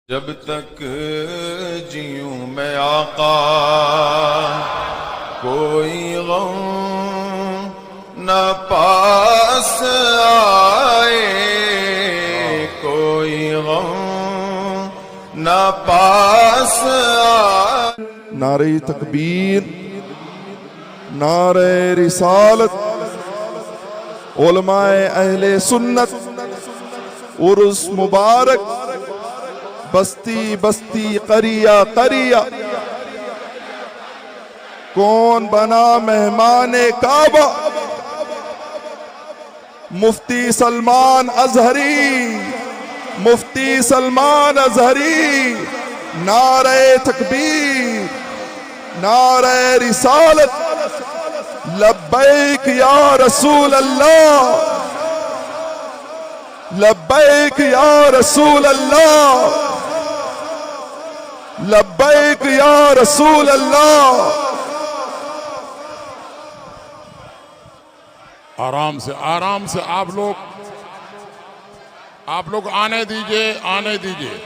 जब तक जीऊं मैं आका कोई गम न पास आए, कोई गम न पास आए। नारे तकबीर, नारे रिसालत, उलमाए अहले सुन्नत, उर्स मुबारक, बस्ती बस्ती करिया करिया। कौन बना मेहमाने काबा? मुफ्ती सलमान अजहरी, मुफ्ती सलमान अजहरी। नारे तकबीर, नारे रिसालत, लब्बैक या रसूल अल्लाह, लब्बैक या रसूल अल्लाह, लब्बैक या रसूल अल्लाह। आराम से आप लोग आने दीजिए, आने दीजिए।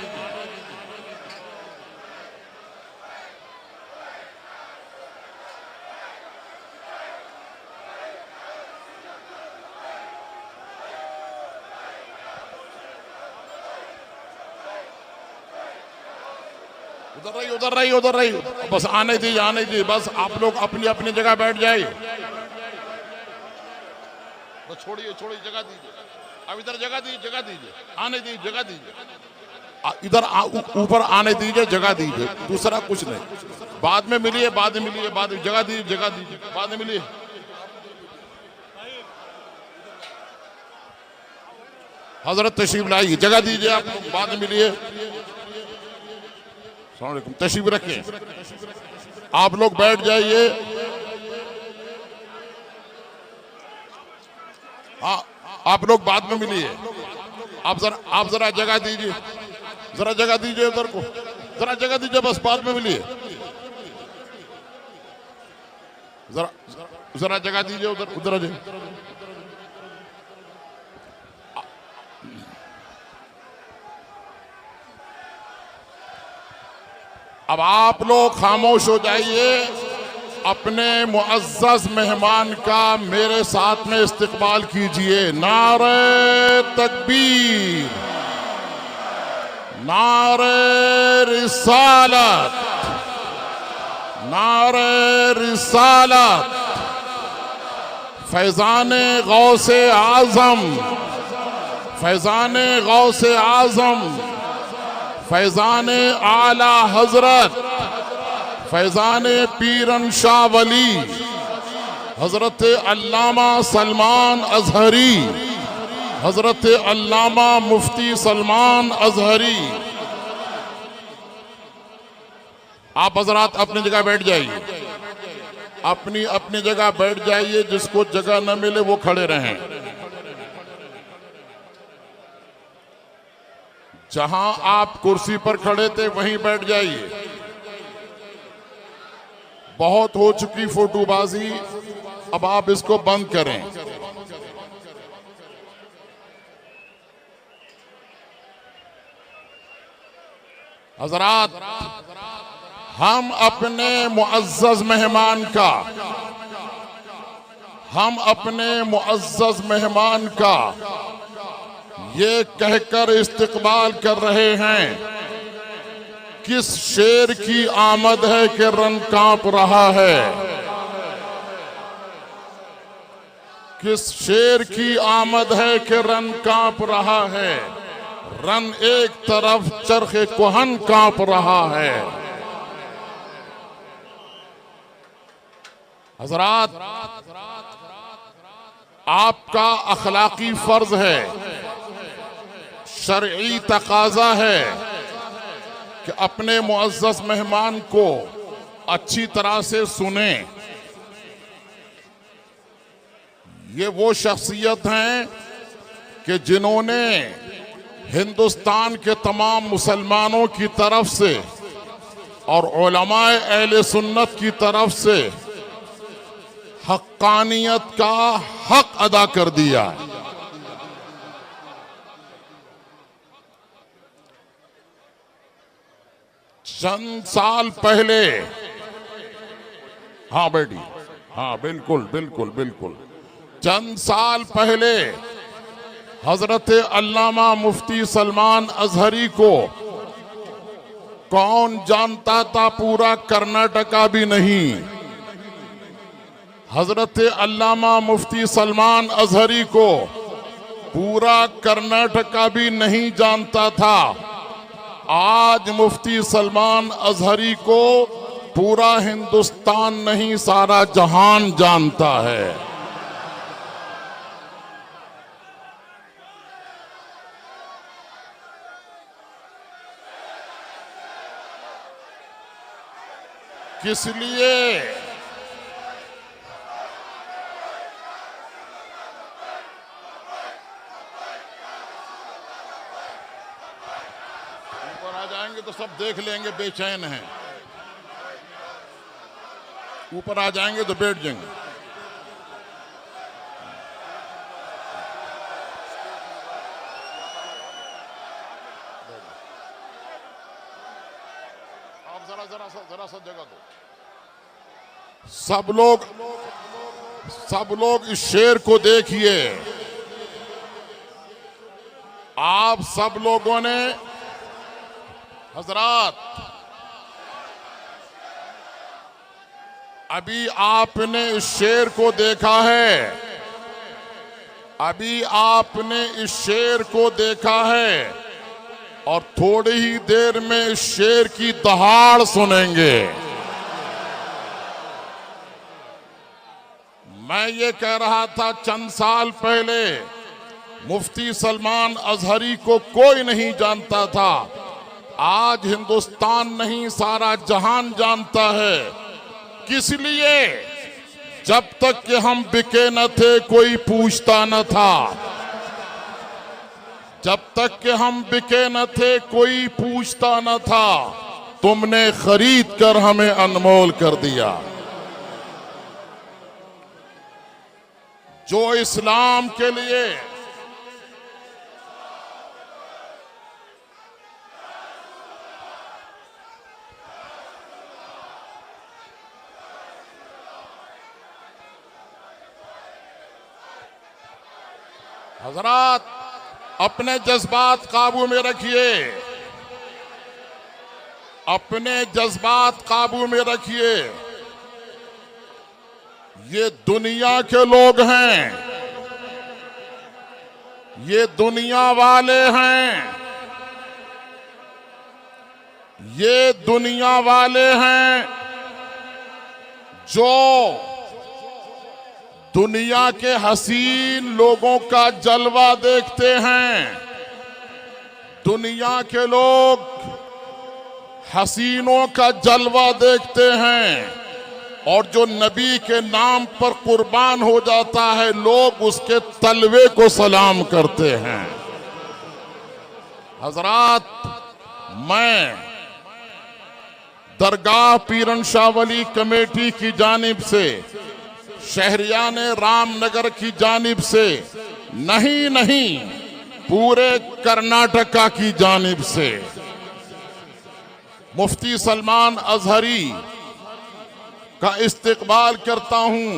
उधर रही। बस आने दीजिए। बस आप लोग अपनी अपनी जगह बैठ जाइए। बस छोड़िए, जगह दीजिए। अब इधर जगह दीजिए, आने दीजिए, जगह दीजिए। इधर ऊपर आने दीजिए, जगह दीजिए। दूसरा कुछ नहीं। बाद में मिलिए, जगह दीजिए, बाद में मिलिए। हजरत तशरीफ लाइए, जगह दीजिए, आप बाद में मिलिए। तशरीफ रखिए, आप लोग बैठ जाइए। हाँ, आप लोग बाद में मिलिए। आप जरा जगह दीजिए, उधर को जरा जगह दीजिए, बस बाद में मिलिए। जरा जगह दीजिए, उधर आ जाइए। अब आप लोग खामोश हो जाइए। अपने मुअज़्ज़ज़ मेहमान का मेरे साथ में इस्तकबाल कीजिए। नारे तकबीर, नारे रिसालत, नारे रिसालत। फैज़ाने गौसे आज़म, फैज़ाने गौसे आज़म, फैज़ाने आला हजरत, फैज़ाने पीरन शाह वली, हजरत अल्लामा सलमान अजहरी, हजरत अल्लामा मुफ्ती सलमान अजहरी। आप हजरात अपनी जगह बैठ जाइए, अपनी अपनी जगह बैठ जाइए। जिसको जगह न मिले वो खड़े रहें। जहां आप कुर्सी पर खड़े थे वहीं बैठ जाइए। बहुत हो चुकी फोटोबाजी, अब आप इसको बंद करें। हजरात, हम अपने मुअज़्ज़ज़ मेहमान का ये कहकर इस्तकबाल कर रहे हैं, किस शेर की आमद है कि रन कांप रहा है। किस शेर की आमद है कि रन कांप रहा है। रन एक तरफ चरखे कोहन कांप रहा है। हजरात, आपका अखलाकी फर्ज है, शरई तकाजा है कि अपने मुअज़्ज़ज़ मेहमान को अच्छी तरह से सुने। ये वो शख्सियत हैं कि जिन्होंने हिंदुस्तान के तमाम मुसलमानों की तरफ से और उलमाए अहले सुन्नत की तरफ से हक्कानियत का हक अदा कर दिया। चंद साल पहले, हाँ बेटी, हाँ बिल्कुल बिल्कुल बिल्कुल, चंद साल पहले हजरत अल्लामा मुफ्ती सलमान अजहरी को कौन जानता था? पूरा कर्नाटका भी नहीं। हजरत अल्लामा मुफ्ती सलमान अजहरी को पूरा कर्नाटका भी नहीं जानता था। आज मुफ्ती सलमान अजहरी को पूरा हिंदुस्तान नहीं, सारा जहान जानता है। किस लिए? ऊपर आ जाएंगे तो सब देख लेंगे, बेचैन हैं। ऊपर आ जाएंगे तो बैठ जाएंगे। आप जरा सा जगह दो। सब लोग इस शेर को देखिए। आप सब लोगों ने, हजरात, अभी आपने इस शेर को देखा है, अभी आपने इस शेर को देखा है और थोड़ी ही देर में इस शेर की दहाड़ सुनेंगे। मैं ये कह रहा था चंद साल पहले मुफ्ती सलमान अजहरी को कोई नहीं जानता था। आज हिंदुस्तान नहीं, सारा जहान जानता है। किस लिए? जब तक कि हम बिके न थे कोई पूछता न था। जब तक कि हम बिके न थे कोई पूछता न था। तुमने खरीद कर हमें अनमोल कर दिया। जो इस्लाम के लिए हजरात, अपने जज्बात काबू में रखिए, अपने जज्बात काबू में रखिए। ये दुनिया के लोग हैं, ये दुनिया वाले हैं, ये दुनिया वाले हैं जो दुनिया के हसीन लोगों का जलवा देखते हैं। दुनिया के लोग हसीनों का जलवा देखते हैं और जो नबी के नाम पर कुर्बान हो जाता है, लोग उसके तलवे को सलाम करते हैं। हजरात, मैं दरगाह पीरन शाह वली कमेटी की जानिब से, शहरियान रामनगर की जानिब से, नहीं पूरे कर्नाटका की जानिब से मुफ्ती सलमान अजहरी का इस्तकबाल करता हूं,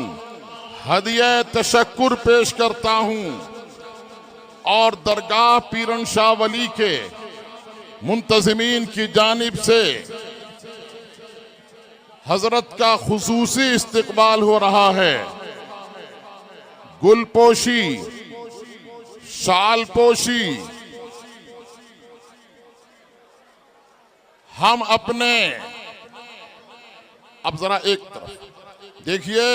हदिया तशक्कुर पेश करता हूं और दरगाह पीरन शाह वली के मुंतज़िमीन की जानिब से हजरत का खुसूसी इस्तकबाल हो रहा है। गुलपोशी, शालपोशी हम अपने, अब जरा एक तरफ देखिए,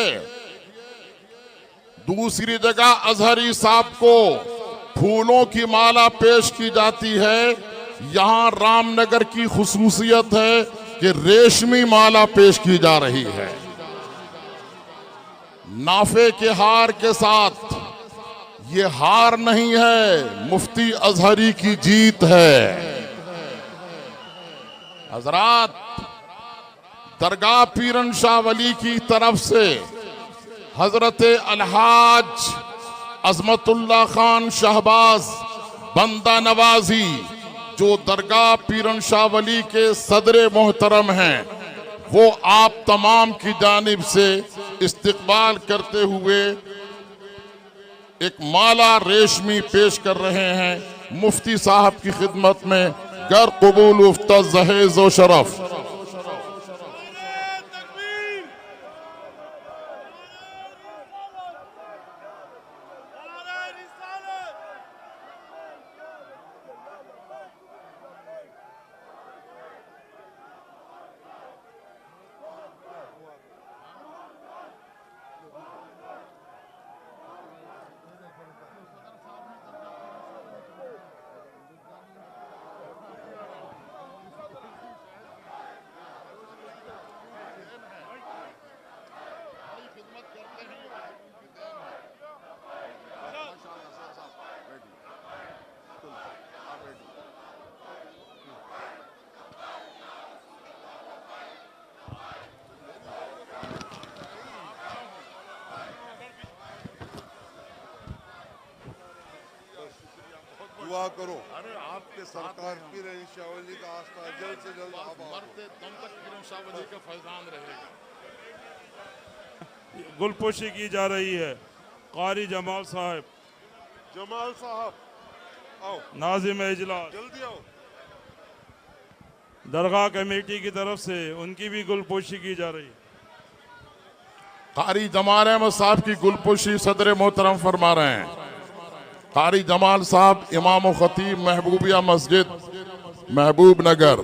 दूसरी जगह अजहरी साहब को फूलों की माला पेश की जाती है। यहां रामनगर की खुसूसियत है कि रेशमी माला पेश की जा रही है। नाफे के हार के साथ, ये हार नहीं है, मुफ्ती अजहरी की जीत है। हजरात, दरगाह पीरन शाह वली की तरफ से हजरत अलहाज अजमतुल्लाह खान शहबाज बंदा नवाजी, जो दरगाह पीरन शाह वली के सदर मोहतरम हैं, वो आप तमाम की जानिब से इस्तकबाल करते हुए एक माला रेशमी पेश कर रहे हैं मुफ्ती साहब की खिदमत में। गर कबूल उफ्ता जहेज व शरफ। दुआ करो आपके सरकार पीर शाह वली का आस्था जल्द से जल्द मरते दम तक पीर शाह वली का फैजान रहेगा। गुलपोशी की जा रही है। कारी जमाल साहब, जमाल साहब आओ, नाजिम इजलास, जल्दी आओ। दरगाह कमेटी की तरफ से उनकी भी गुलपोशी की जा रही है। कारी जमाल अहमद साहब की गुलपोशी सदर मोहतरम फरमा रहे हैं। कारी जमाल साहब इमाम व खतीब महबूबिया मस्जिद महबूब नगर।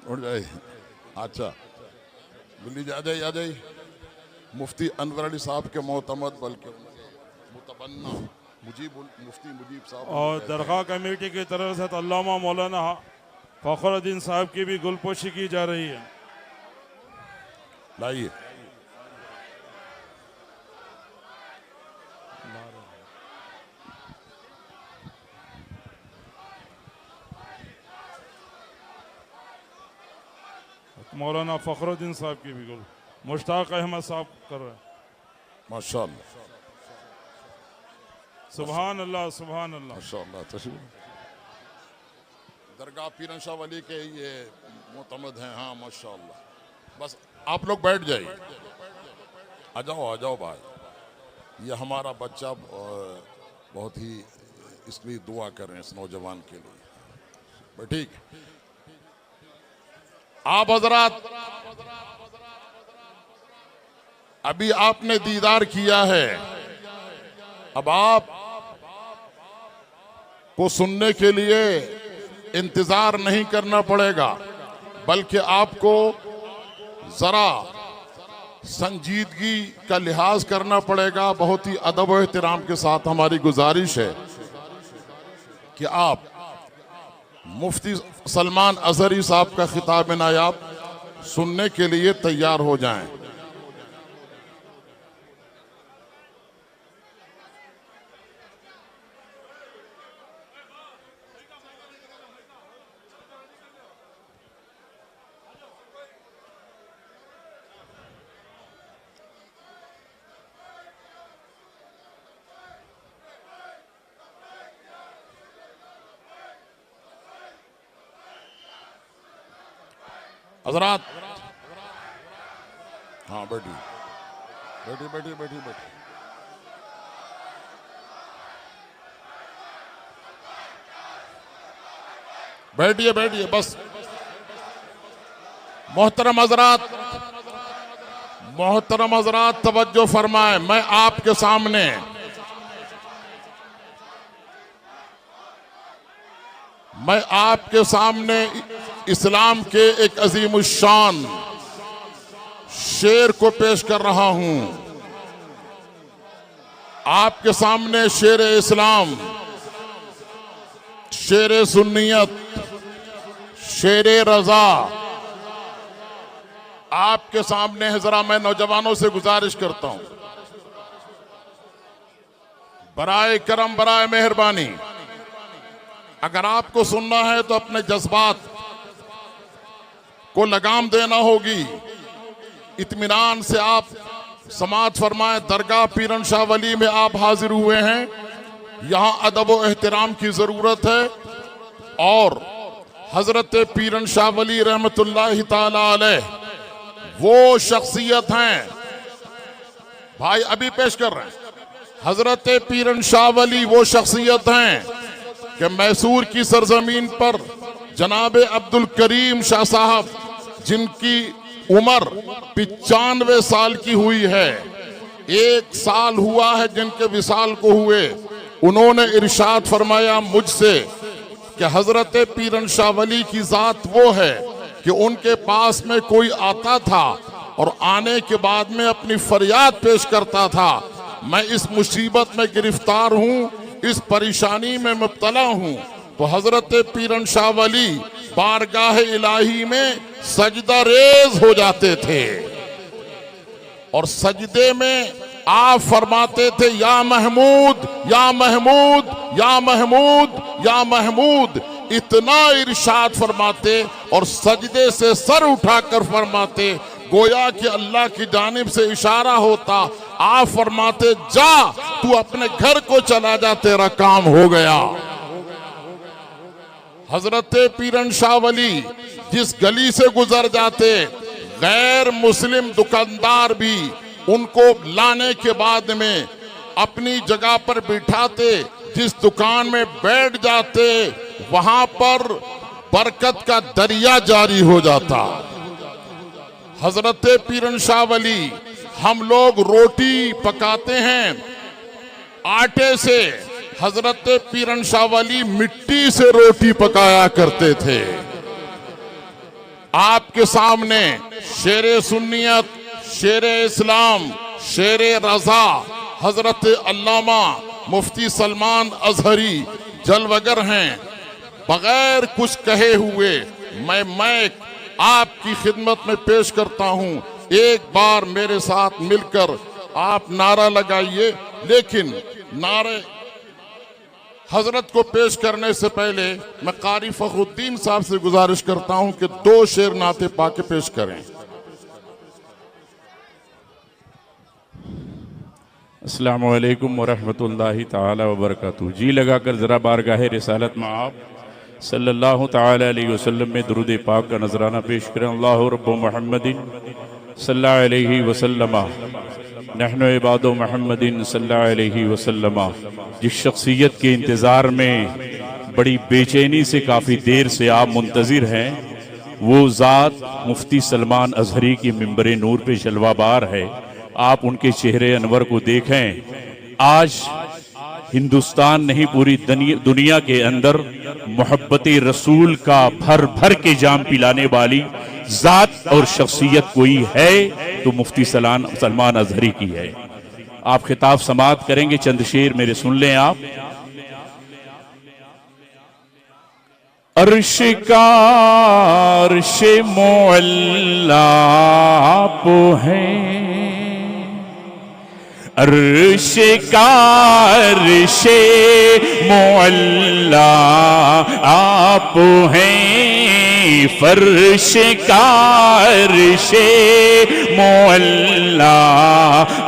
उठ जाए। अच्छा बुल्ली जी आ जाइए, आ जाइए। मुफ्ती अनवर अली साहब के मोहतमद बल्कि मुतबन्ना मुफ्ती मुजीब साहब और दरगाह कमेटी की तरफ से अल्लामा मौलाना फखरुद्दीन साहब की भी गुलपोशी की जा रही है। लाइए। मौलाना फखरुद्दीन साहब की भी गुल, मुश्ताक अहमद साहब कर रहे हैं। माशाअल्लाह, सुभान अल्लाह, सुभान अल्लाह, माशाअल्लाह। तशरीफ दरगाह पीरन शाह वली के ये मोतमद हैं। हाँ माशाअल्लाह। बस आप लोग बैठ जाइए। आ जाओ, आ जाओ भाई। ये हमारा बच्चा बहुत ही इसलिए दुआ कर रहे हैं इस नौजवान के लिए। ठीक, आप हजरात अभी आपने दीदार किया है, अब आप को सुनने के लिए इंतजार नहीं करना पड़ेगा, बल्कि आपको जरा संजीदगी का लिहाज करना पड़ेगा। बहुत ही अदब और एहतराम के साथ हमारी गुजारिश है कि आप मुफ्ती सलमान अजहरी साहब का खिताब नायाब सुनने के लिए तैयार हो जाएं। हजरात, हाँ बैठिए, बैठिए, बैठिए, बैठिए, बैठिए। बैठिए, बैठिए, बस। मोहतरम हजरात, मोहतरम हजरात तवज्जो फरमाए। मैं आपके सामने इस्लाम के एक अजीमुश्शान शेर को पेश कर रहा हूं। आपके सामने शेर इस्लाम, शेर सुन्नियत, शेर रजा, आपके सामने है, जरा मैं नौजवानों से गुजारिश करता हूं, बराए करम बराए मेहरबानी, अगर आपको सुनना है तो अपने जज्बात को लगाम देना होगी। इत्मीनान से आप समाअत फरमाएं। दरगाह पीरन शाह वली में आप हाजिर हुए हैं, यहां अदब व एहतराम की जरूरत है और हजरत पीरन शाह वली रहमतुल्लाहि ताला अलैह वो शख्सियत हैं, भाई अभी पेश कर रहे हैं, हजरत पीरन शाह वली वो शख्सियत हैं कि मैसूर की सरजमीन पर जनाब अब्दुल करीम शाह साहब, जिनकी उम्र 95 साल की हुई है, 1 साल हुआ है जिनके विसाल को हुए, उन्होंने इरशाद फरमाया मुझसे कि हजरत पीरन शाह वली की जात वो है कि उनके पास में कोई आता था और आने के बाद में अपनी फरियाद पेश करता था, मैं इस मुसीबत में गिरफ्तार हूं, इस परेशानी में मुब्तला हूं, तो हजरत पीरन शाह वली बारगाह इलाही में सजदा रेज हो जाते थे और सजदे में आप फरमाते थे या महमूद या महमूद या महमूद या महमूद, इतना इरशाद फरमाते और सजदे से सर उठाकर फरमाते, गोया कि अल्लाह की जानिब से इशारा होता। आप फरमाते जा तू अपने घर को चला जा, तेरा काम हो गया। हजरत पीरन शाह वली जिस गली से गुजर जाते, गैर मुस्लिम दुकानदार भी उनको लाने के बाद में अपनी जगह पर बिठाते, जिस दुकान में बैठ जाते वहां पर बरकत का दरिया जारी हो जाता। हजरत पीरन शाह वली, हम लोग रोटी पकाते हैं आटे से, हजरत पीरन शाह वली मिट्टी से रोटी पकाया करते थे। आपके सामने शेरे सुन्नियत, शेरे इस्लाम, शेरे रजा हजरत अल्लामा मुफ्ती सलमान अजहरी जलवगर हैं। बगैर कुछ कहे हुए मैं आपकी खिदमत में पेश करता हूं, एक बार मेरे साथ मिलकर आप नारा लगाइए। लेकिन नारे हजरत को पेश करने से पहले मैं कारी फखरुद्दीन साहब से गुजारिश करता हूं कि 2 शेर नाते पाके पेश करें। अस्सलामु अलैकुम वरहमतुल्लाहि ताला वबरकातुहू। जी लगाकर ज़रा बारगाह रिसालत में आप सल्लल्लाहु ताला अलैहि वसल्लम में दुरूद पाक का नजराना पेश करें। अल्लाहु रब्बु मुहम्मदिन सल्लल्लाहु अलैहि वसल्लम नहनु इबादु मुहम्मदिन सल्लल्लाहु अलैहि वसल्लम। जिस शख्सियत के इंतज़ार में बड़ी बेचैनी से काफ़ी देर से आप मुंतज़िर हैं, वो ज़ात मुफ्ती सलमान अजहरी की मिंबर नूर पे जलवाबार है। आप उनके चेहरे अनवर को देखें। आज हिंदुस्तान नहीं पूरी दुनिया के अंदर मोहब्बत रसूल का भर भर के जाम पिलाने वाली जात और शख्सियत कोई है तो मुफ्ती सलमान अजहरी की है। आप खिताब समाअत करेंगे, चंद शेर मेरे सुन लें आप। अर्श का अर्श मुअल्ला आप हैं, अर्श का अर्श मुअल्ला आप हैं, फर्श का अर्श मुअल्ला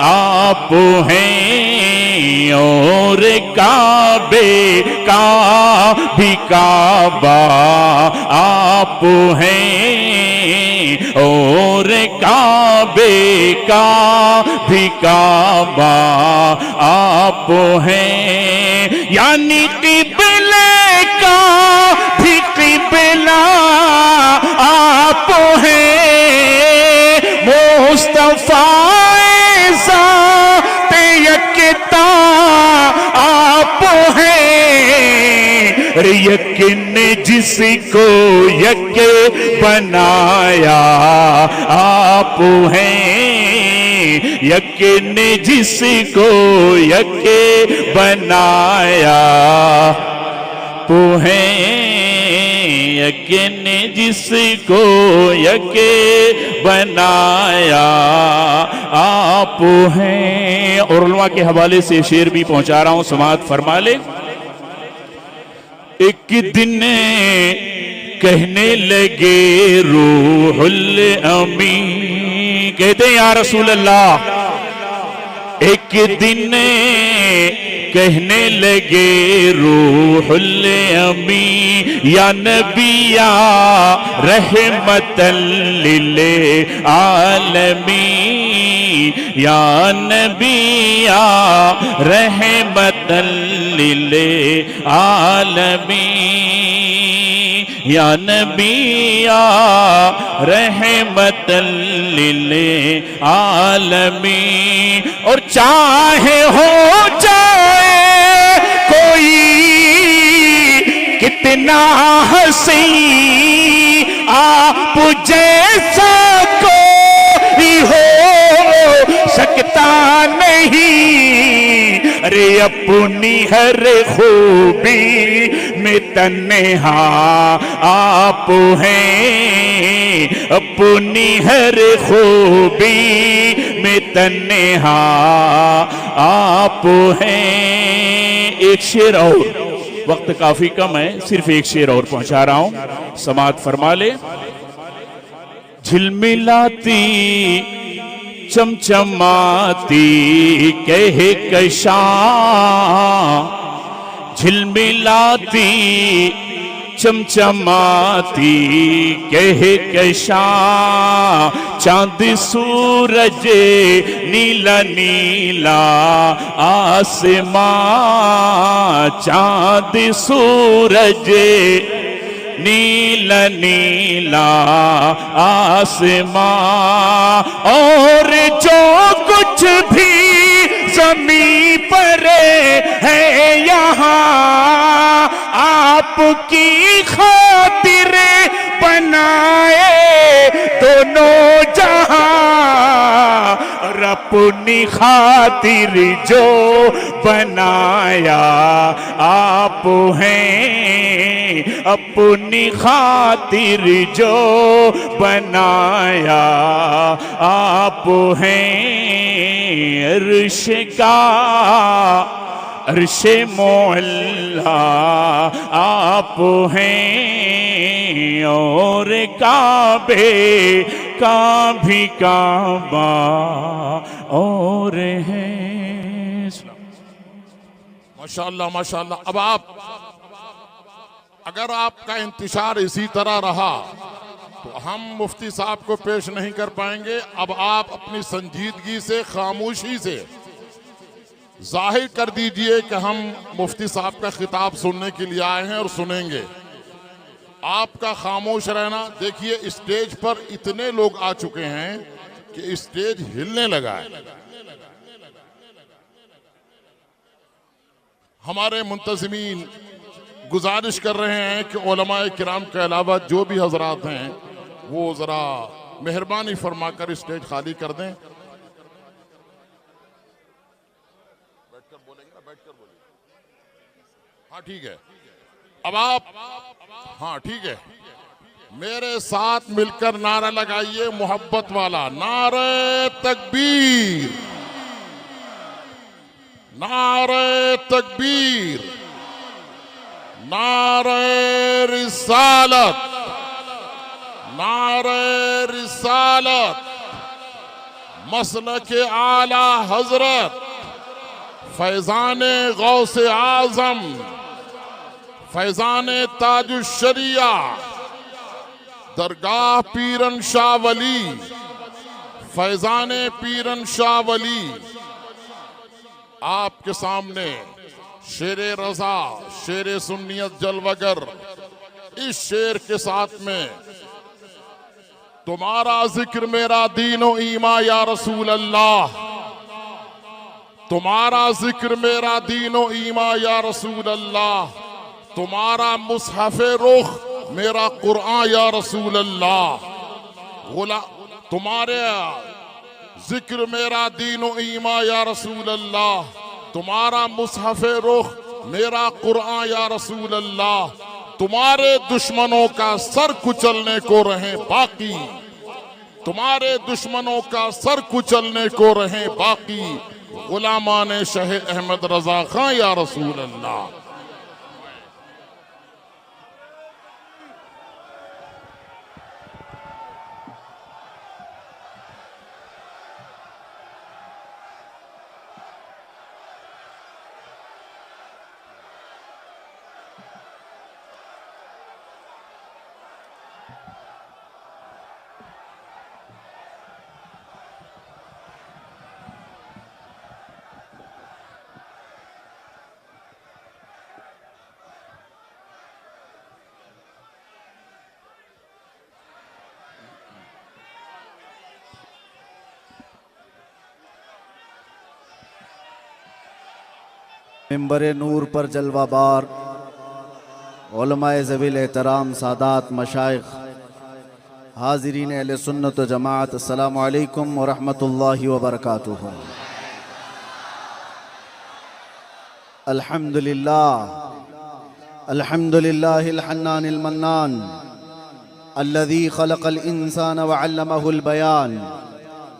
आप हैं, और काबे का भी काबा आप हैं, और काबे का भी काबा आप हैं, यानी किबले का भी किबला आप हैं, मुस्तफा ज़ाते यकता आप हैं, यकीन जिसको यके बनाया आप हैं, यकीन जिसको यके बनाया तो हैं, यके ने जिसको यके बनाया आप हैं। और उलमा के हवाले से शेर भी पहुंचा रहा हूं, समाअत फरमा ले। एक दिन कहने लगे रूहुल अमी, कहते हैं या रसूल अल्लाह, एक दिन कहने लगे रूहुल अमी या नबी या रहमतल लिल आलमी, या नबी या रहमतल लिल आलमी, या नबी या रहमतल लिल आलमी। और चाहे हो जाए कोई कितना हसी, आप जैसा कोई हो सकता नहीं। अरे अपनी हर खूबी में तन्हा आप हैं, अपनी हर खूबी में तन्हा आप हैं। एक शेर और, वक्त काफी कम है, सिर्फ एक शेर और पहुंचा रहा हूं, समाअत फरमा ले। झिलमिलाती चमचमाती कहे कशा, झिलमिलाती चमचमाती कहे कशा, चांद सूरज नीला नीला आसमां, चांद सूरज नीला नीला आसमां। और जो कुछ भी ज़मीं पर है यहाँ, आपकी खातिर बनाए दोनों जहां। और अपनी खातिर जो बनाया आप हैं, अपनी खातिर जो बनाया आप हैं। अर्श का अर्श मोहल्ला आप हैं, और काबे का भी काबा और हैं। माशाअल्लाह माशाअल्लाह। अब आप, अगर आपका इंतशार इसी तरह रहा तो हम मुफ्ती साहब को पेश नहीं कर पाएंगे। अब आप अपनी संजीदगी से, खामोशी से जाहिर कर दीजिए कि हम मुफ्ती साहब का खिताब सुनने के लिए आए हैं और सुनेंगे। आपका खामोश रहना, देखिए स्टेज पर इतने लोग आ चुके हैं कि स्टेज हिलने लगा है। हमारे मुंतज़मीन गुजारिश कर रहे हैं कि उलमाए किराम के अलावा जो भी हजरात हैं वो जरा मेहरबानी फरमाकर स्टेज खाली कर दें। बैठकर बोलेंगे ना, बैठकर बोलिए। हाँ ठीक है। अब आप, हाँ ठीक है, मेरे साथ मिलकर नारा लगाइए मोहब्बत वाला, नारे तकबीर, नारे तकबीर, नारे रिसालत, नारे रिसालत, मसलक आला हजरत फैजाने गौसे आजम, फैजाने ताजुश्शरिया, दरगाह पीरन शाह वली, फैजाने पीरन शाह वली। आपके सामने शेरे रजा, शेरे सुन्नियत जलवगर, इस शेर के साथ में तुम्हारा जिक्र मेरा दीनो ईमा या रसूल अल्लाह, तुम्हारा जिक्र मेरा दीनो ईमा या रसूल अल्लाह, तुम्हारा मुसहफ़े रुख मेरा कुरान या रसूल अल्लाह, तुम्हारे जिक्र मेरा दीनो ईमा या रसूल अल्लाह, तुम्हारा मुसहफ़े रुख मेरा कुरान या रसूल अल्लाह, तुम्हारे दुश्मनों का सर कुचलने को रहे बाकी, तुम्हारे दुश्मनों का सर कुचलने को रहे बाकी, गुलामाने शह अहमद रजा खां या रसूल अल्लाह। मिंबर नूर पर जलवाबार उलमाए ज़वील एहतराम सादात मशाइख हाज़रीन अहले सुन्नत व जमात, अस्सलामु अलैकुम व रहमतुल्लाहि व बरकातुहू। अल्हम्दुलिल्लाहिल हन्नानिल मन्नान अल्लज़ी खलक़ल इंसान व अल्लमहुल बयान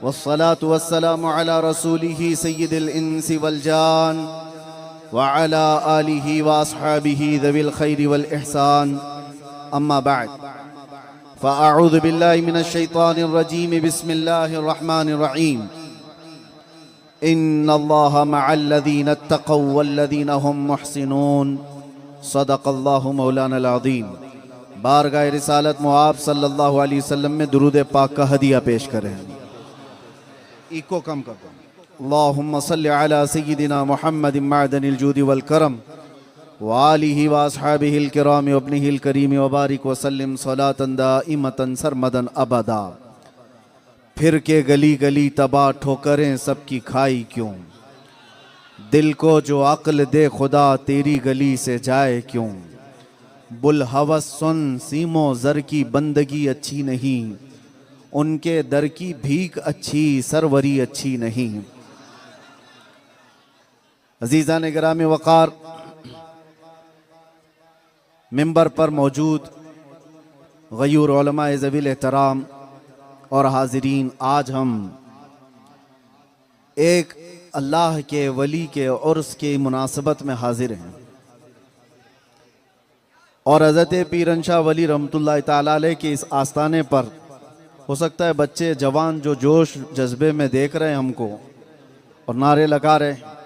वस्सलातु वस्सलामु अला रसूलिही सय्यिदिल इंसी वल जान व अला आलिही व अस्हाबिही ज़विल खैरि वल इहसान, अम्मा बअद, फ़अऊज़ु बिल्लाहि मिनश शैतानिर रजीम, बिस्मिल्लाहिर रहमानिर रहीम। इन्नल्लाहा मअल्लज़ीना इत्तक़ौ वल्लज़ीना हुम मुहसिनून, सदक़ल्लाहु मौलानाल अज़ीम। बारगाह रिसालत मुआब सल्लल्लाहु अलैहि वसल्लम में दुरूद पाक का हदिया पेश करें। इको कम कर दो। अल्लाहुम्मा सल्लि अला सय्यिदिना मुहम्मदिन मअदनिल जूदि वल करम व आलिहि व अस्हाबिहिल किराम व इब्निहिल करीम व बारिक व सल्लिम सलातन दाइमतन सरमदन अबदा। फिर के गली गली तबाह ठोकरें सबकी खाई क्यों, दिल को जो अक्ल दे खुदा तेरी गली से जाए क्यों। बुल हवस सुन सीमो ज़र की बंदगी अच्छी नहीं, उनके दर की भीख अच्छी सरवरी अच्छी नहीं। अजीज़ान गिरामी वक़ार, मिंबर पर मौजूद गयूर उलमाए ज़वील एहतराम और हाज़रीन, आज हम एक अल्लाह के वली के उर्स की मुनासबत में हाजिर हैं और हज़रत पीरनशाह वली रहमतुल्लाह ताला अलैह के इस आस्थाने पर हो सकता है बच्चे जवान जो जोश जज्बे में देख रहे हैं हमको और नारे लगा रहे हैं,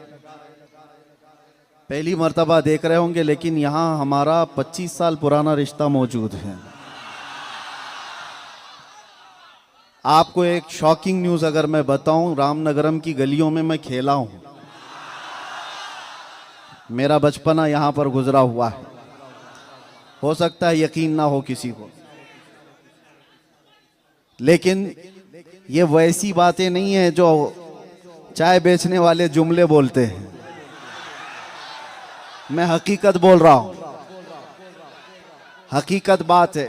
पहली मर्तबा देख रहे होंगे, लेकिन यहाँ हमारा 25 साल पुराना रिश्ता मौजूद है। आपको एक शॉकिंग न्यूज़ अगर मैं बताऊं, रामनगरम की गलियों में मैं खेला हूं, मेरा बचपना यहाँ पर गुजरा हुआ है। हो सकता है यकीन ना हो किसी को, लेकिन ये वैसी बातें नहीं है जो चाय बेचने वाले जुमले बोलते हैं। मैं हकीकत बोल रहा हूं, हकीकत बात है।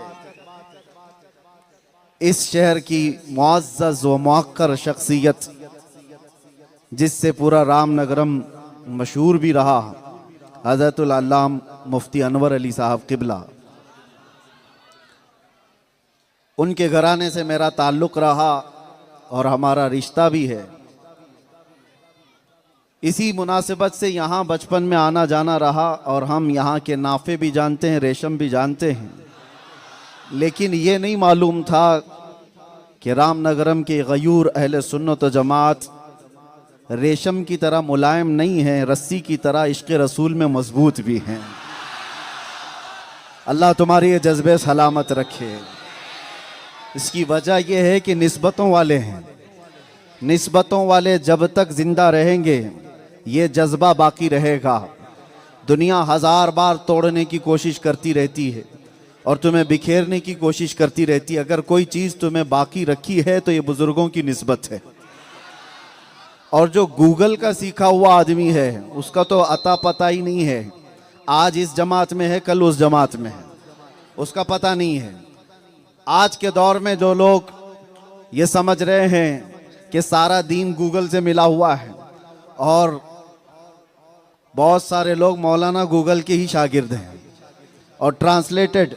इस शहर की मुअज़्ज़ज़ व मुअक्कर शख्सियत जिससे पूरा रामनगरम मशहूर भी रहा, हज़रतुल अल्लाम मुफ्ती अनवर अली साहब क़िबला, उनके घराने से मेरा ताल्लुक़ रहा और हमारा रिश्ता भी है। इसी मुनासिबत से यहाँ बचपन में आना जाना रहा और हम यहाँ के नाफे भी जानते हैं, रेशम भी जानते हैं, लेकिन ये नहीं मालूम था कि रामनगरम के गयूर अहले सुन्नत व जमात रेशम की तरह मुलायम नहीं है, रस्सी की तरह इश्क़ रसूल में मजबूत भी हैं। अल्लाह तुम्हारी ये जज्बे सलामत रखे। इसकी वजह यह है कि निस्बतों वाले हैं, निस्बतों वाले जब तक जिंदा रहेंगे ये जज्बा बाकी रहेगा। दुनिया हज़ार बार तोड़ने की कोशिश करती रहती है और तुम्हें बिखेरने की कोशिश करती रहती है। अगर कोई चीज़ तुम्हें बाकी रखी है तो ये बुज़ुर्गों की निस्बत है। और जो गूगल का सीखा हुआ आदमी है उसका तो अता पता ही नहीं है, आज इस जमात में है कल उस जमात में है, उसका पता नहीं है। आज के दौर में जो लोग ये समझ रहे हैं कि सारा दीन गूगल से मिला हुआ है और बहुत सारे लोग मौलाना गूगल के ही शागिर्द हैं और ट्रांसलेटेड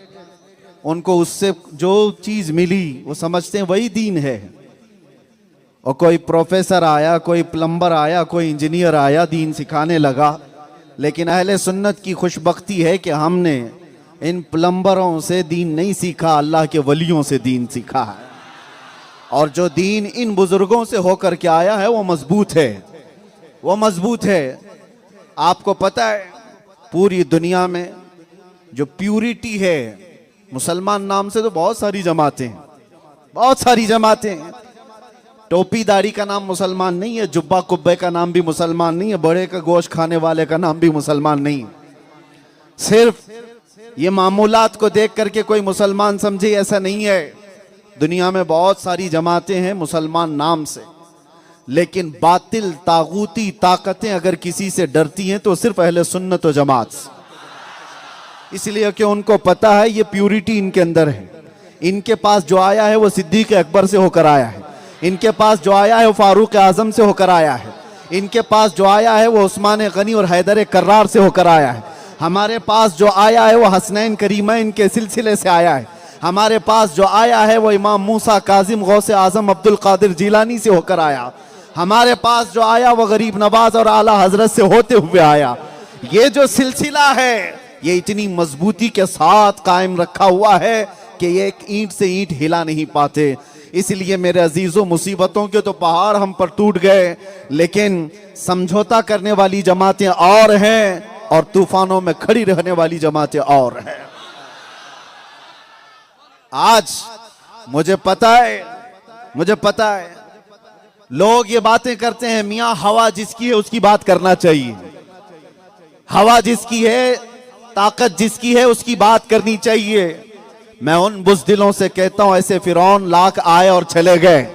उनको उससे जो चीज मिली वो समझते हैं वही दीन है। और कोई प्रोफेसर आया, कोई प्लम्बर आया, कोई इंजीनियर आया, दीन सिखाने लगा। लेकिन अहले सुन्नत की खुशबख्ती है कि हमने इन प्लम्बरों से दीन नहीं सीखा, अल्लाह के वलियों से दीन सीखा है। और जो दीन इन बुजुर्गों से होकर के आया है वो मजबूत है, वो मजबूत है। आपको पता है पूरी दुनिया में जो प्यूरिटी है, मुसलमान नाम से तो बहुत सारी जमातें हैं, बहुत सारी जमातें हैं। टोपीदारी का नाम मुसलमान नहीं है, जुब्बा कुब्बे का नाम भी मुसलमान नहीं है, बड़े का गोश्त खाने वाले का नाम भी मुसलमान नहीं है। सिर्फ ये मामूलात को देख करके कोई मुसलमान समझे, ऐसा नहीं है। दुनिया में बहुत सारी जमातें हैं मुसलमान नाम से, लेकिन बातिल तागूती ताकतें अगर किसी से डरती हैं तो सिर्फ अहले सुन्नत व जमात से। इसलिए कि उनको पता है ये प्यूरिटी इनके अंदर है। इनके पास जो आया है वो सिद्दीक अकबर से होकर आया है, इनके पास जो आया है वो फारूक आजम से होकर आया है, इनके पास जो आया है वो उस्मान गनी और हैदर कर्रार से होकर आया है। हमारे पास जो आया है वो हसनैन करीमैन के सिलसिले से आया है। हमारे पास जो आया है वो इमाम मूसा काजिम गौसे आजम अब्दुल कादिर जिलानी से होकर आया। हमारे पास जो आया वो गरीब नवाज और आला हजरत से होते हुए आया। ये जो सिलसिला है ये इतनी मजबूती के साथ कायम रखा हुआ है कि ये एक ईंट से ईंट हिला नहीं पाते। इसलिए मेरे अजीजों, मुसीबतों के तो पहाड़ हम पर टूट गए, लेकिन समझौता करने वाली जमातें और हैं और तूफानों में खड़ी रहने वाली जमातें और हैं। आज मुझे पता है लोग ये बातें करते हैं, मियां हवा जिसकी है उसकी बात करना चाहिए, हवा जिसकी है, ताकत जिसकी है उसकी बात करनी चाहिए। मैं उन बुज़दिलों से कहता हूं ऐसे फिरौन लाख आए और चले गए,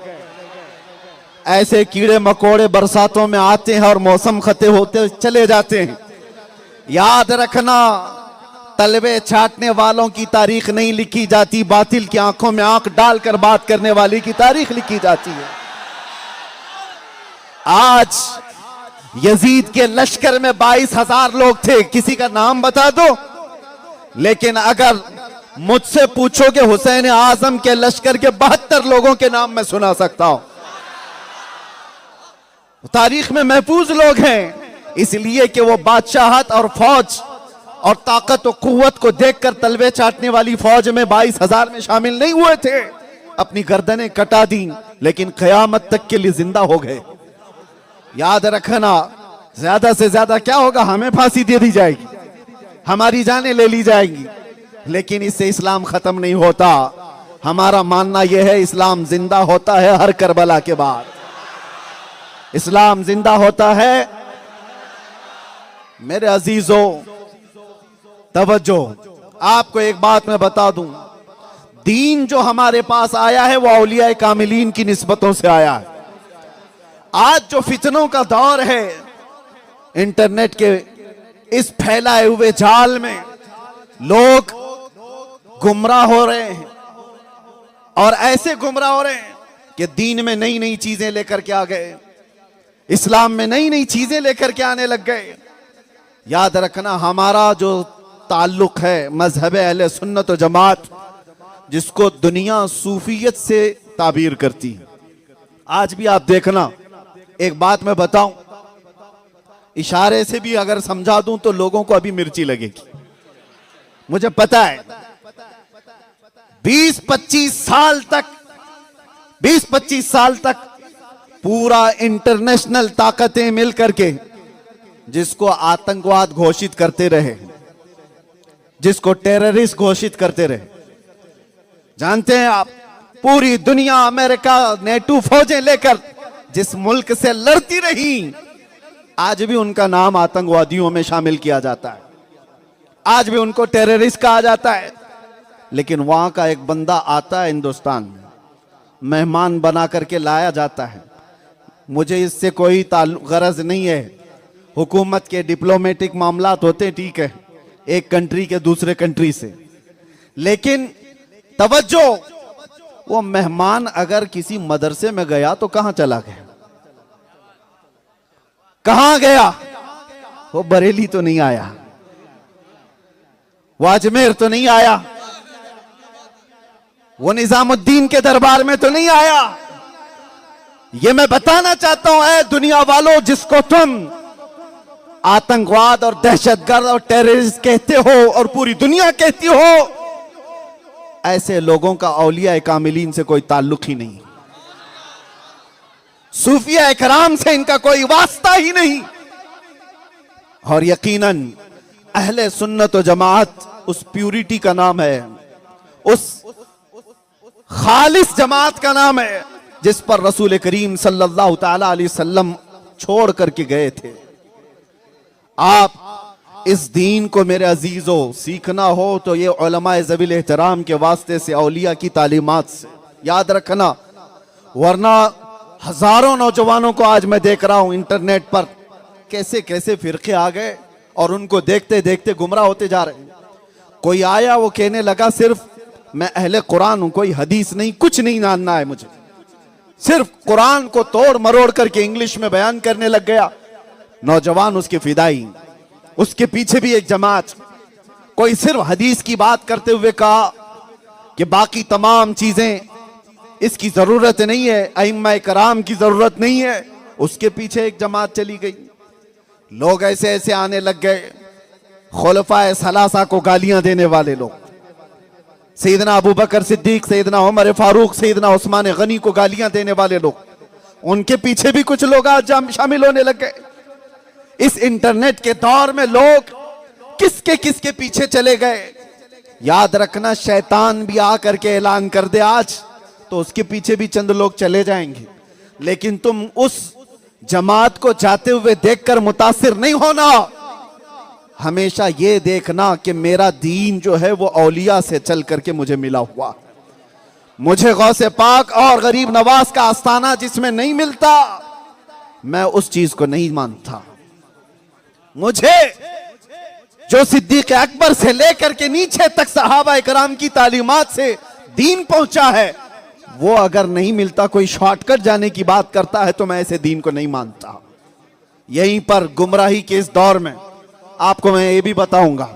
ऐसे कीड़े मकोड़े बरसातों में आते हैं और मौसम खते होते चले जाते हैं। याद रखना, तलवे छाटने वालों की तारीख नहीं लिखी जाती, बातिल की आंखों में आंख डालकर बात करने वाले की तारीख लिखी जाती है। आज यजीद के लश्कर में 22,000 लोग थे, किसी का नाम बता दो। लेकिन अगर मुझसे पूछोगे हुसैन आजम के लश्कर के 72 लोगों के नाम मैं सुना सकता हूं। तारीख में महफूज लोग हैं, इसलिए कि वो बादशाहत और फौज और ताकत और कुव्वत को देखकर तलवे चाटने वाली फौज में 22,000 में शामिल नहीं हुए थे। अपनी गर्दनें कटा दी, लेकिन क़यामत तक के लिए जिंदा हो गए। याद रखना, ज्यादा से ज्यादा क्या होगा, हमें फांसी दे दी जाएगी, हमारी जानें ले ली जाएंगी, लेकिन इससे इस्लाम खत्म नहीं होता। हमारा मानना यह है इस्लाम जिंदा होता है हर करबला के बाद, इस्लाम जिंदा होता है। मेरे अजीजों तवज्जो, आपको एक बात मैं बता दूं, दीन जो हमारे पास आया है वो औलिया कामिलीन की निस्बतों से आया है। आज जो फितनों का दौर है, इंटरनेट के इस फैलाए हुए जाल में लोग गुमराह हो रहे हैं, और ऐसे गुमराह हो रहे हैं कि दीन में नई नई चीजें लेकर के आ गए, इस्लाम में नई नई चीजें लेकर के आने लग गए। याद रखना, हमारा जो ताल्लुक है मजहब अहले सुन्नत व जमात, जिसको दुनिया सूफियत से ताबीर करती है। आज भी आप देखना, एक बात मैं बताऊं, इशारे से भी अगर समझा दूं तो लोगों को अभी मिर्ची लगेगी, मुझे पता है। 20-25 साल तक पूरा इंटरनेशनल ताकतें मिलकर के जिसको आतंकवाद घोषित करते रहे, जिसको टेररिस्ट घोषित करते रहे। जानते हैं आप, पूरी दुनिया अमेरिका नेटो फौजें लेकर जिस मुल्क से लड़ती रही, आज भी उनका नाम आतंकवादियों में शामिल किया जाता है, आज भी उनको टेररिस्ट कहा जाता है। लेकिन वहां का एक बंदा आता है हिंदुस्तान में, मेहमान बना करके लाया जाता है। मुझे इससे कोई गरज नहीं है, हुकूमत के डिप्लोमेटिक मामलात होते ठीक है एक कंट्री के दूसरे कंट्री से, लेकिन तवज्जो, वो मेहमान अगर किसी मदरसे में गया तो कहां चला गया, कहां गया, वो बरेली तो नहीं आया। वो अजमेर तो नहीं आया, वो निजामुद्दीन के दरबार में तो नहीं आया। ये मैं बताना चाहता हूं ऐ दुनिया वालों, जिसको तुम आतंकवाद और दहशतगर्द और टेररिस्ट कहते हो और पूरी दुनिया कहती हो, ऐसे लोगों का औलिया कामिलीन से कोई ताल्लुक ही नहीं, सूफिया इकराम से इनका कोई वास्ता ही नहीं। और यकीनन अहले सुन्नत व जमात उस प्यूरिटी का नाम है, उस खालिस जमात का नाम है जिस पर रसूल करीम सल्लल्लाहु ताला अलैहि वसल्लम छोड़ करके गए थे। आप इस दीन को मेरे अजीजों सीखना हो तो ये उलमाए ज़वील एहतराम के वास्ते से, औलिया की तालीमात से याद रखना, वरना हजारों नौजवानों को आज मैं देख रहा हूं इंटरनेट पर कैसे कैसे फिरके आ गए और उनको देखते देखते गुमराह होते जा रहे हैं। कोई आया वो कहने लगा सिर्फ मैं अहले कुरान हूं, कोई हदीस नहीं, कुछ नहीं जानना है मुझे, सिर्फ कुरान को तोड़ मरोड़ करके इंग्लिश में बयान करने लग गया। नौजवान उसके फिदाई, उसके पीछे भी एक जमात। कोई सिर्फ हदीस की बात करते हुए कहा कि बाकी तमाम चीजें इसकी जरूरत नहीं है, अइम्मा कराम की जरूरत नहीं है, उसके पीछे एक जमात चली गई। लोग ऐसे ऐसे आने लग गए, खुलफाए सलासा को गालियां देने वाले लोग, सैयदना अबू बकर सिद्दीक, सैयदना उमर फारूक, सैयदना उस्मान गनी को गालियां देने वाले लोग, उनके पीछे भी कुछ लोग आज शामिल होने लग गए। इस इंटरनेट के दौर में लोग किसके किसके पीछे चले गए। याद रखना, शैतान भी आकर के ऐलान कर दे आज तो उसके पीछे भी चंद लोग चले जाएंगे, लेकिन तुम उस जमात को जाते हुए देखकर मुतासिर नहीं होना। हमेशा ये देखना कि मेरा दीन जो है वो औलिया से चल करके मुझे मिला हुआ, मुझे गौसे पाक और गरीब नवाज का आस्थाना जिसमें नहीं मिलता, मैं उस चीज को नहीं मानता। मुझे जो सिद्दीक अकबर से लेकर के नीचे तक सहाबा इकराम की तालीमात से दीन पहुंचा है, वो अगर नहीं मिलता, कोई शॉर्टकट जाने की बात करता है तो मैं ऐसे दीन को नहीं मानता। यहीं पर गुमराही के इस दौर में आपको मैं ये भी बताऊंगा,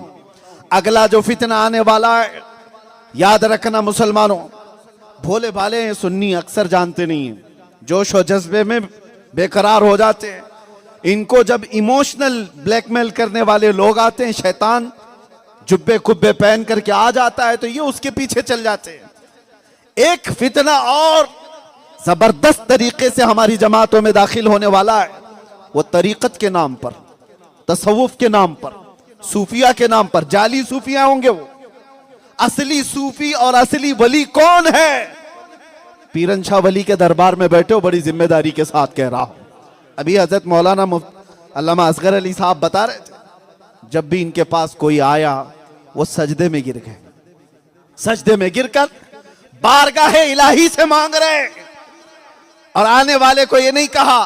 अगला जो फितना आने वाला है, याद रखना मुसलमानों, भोले भाले हैं सुन्नी, अक्सर जानते नहीं हैं, जोश और जज्बे में बेकरार हो जाते हैं। इनको जब इमोशनल ब्लैकमेल करने वाले लोग आते हैं, शैतान जुब्बे कुब्बे पहन करके आ जाता है तो ये उसके पीछे चल जाते हैं। एक फितना और जबरदस्त तरीके से हमारी जमातों में दाखिल होने वाला है, वो तरीकत के नाम पर, तसव्वुफ के नाम पर, सूफिया के नाम पर। जाली सूफिया होंगे वो, असली सूफी और असली वली कौन है? पीरन शाह वली के दरबार में बैठे हो, बड़ी जिम्मेदारी के साथ कह रहा हूं। अभी हजरत मौलाना अल्लामा असगर अली साहब बता रहे थे, जब भी इनके पास कोई आया वो सजदे में गिर गए, सजदे में गिरकर बारगाहे इलाही से मांग रहे, और आने वाले को ये नहीं कहा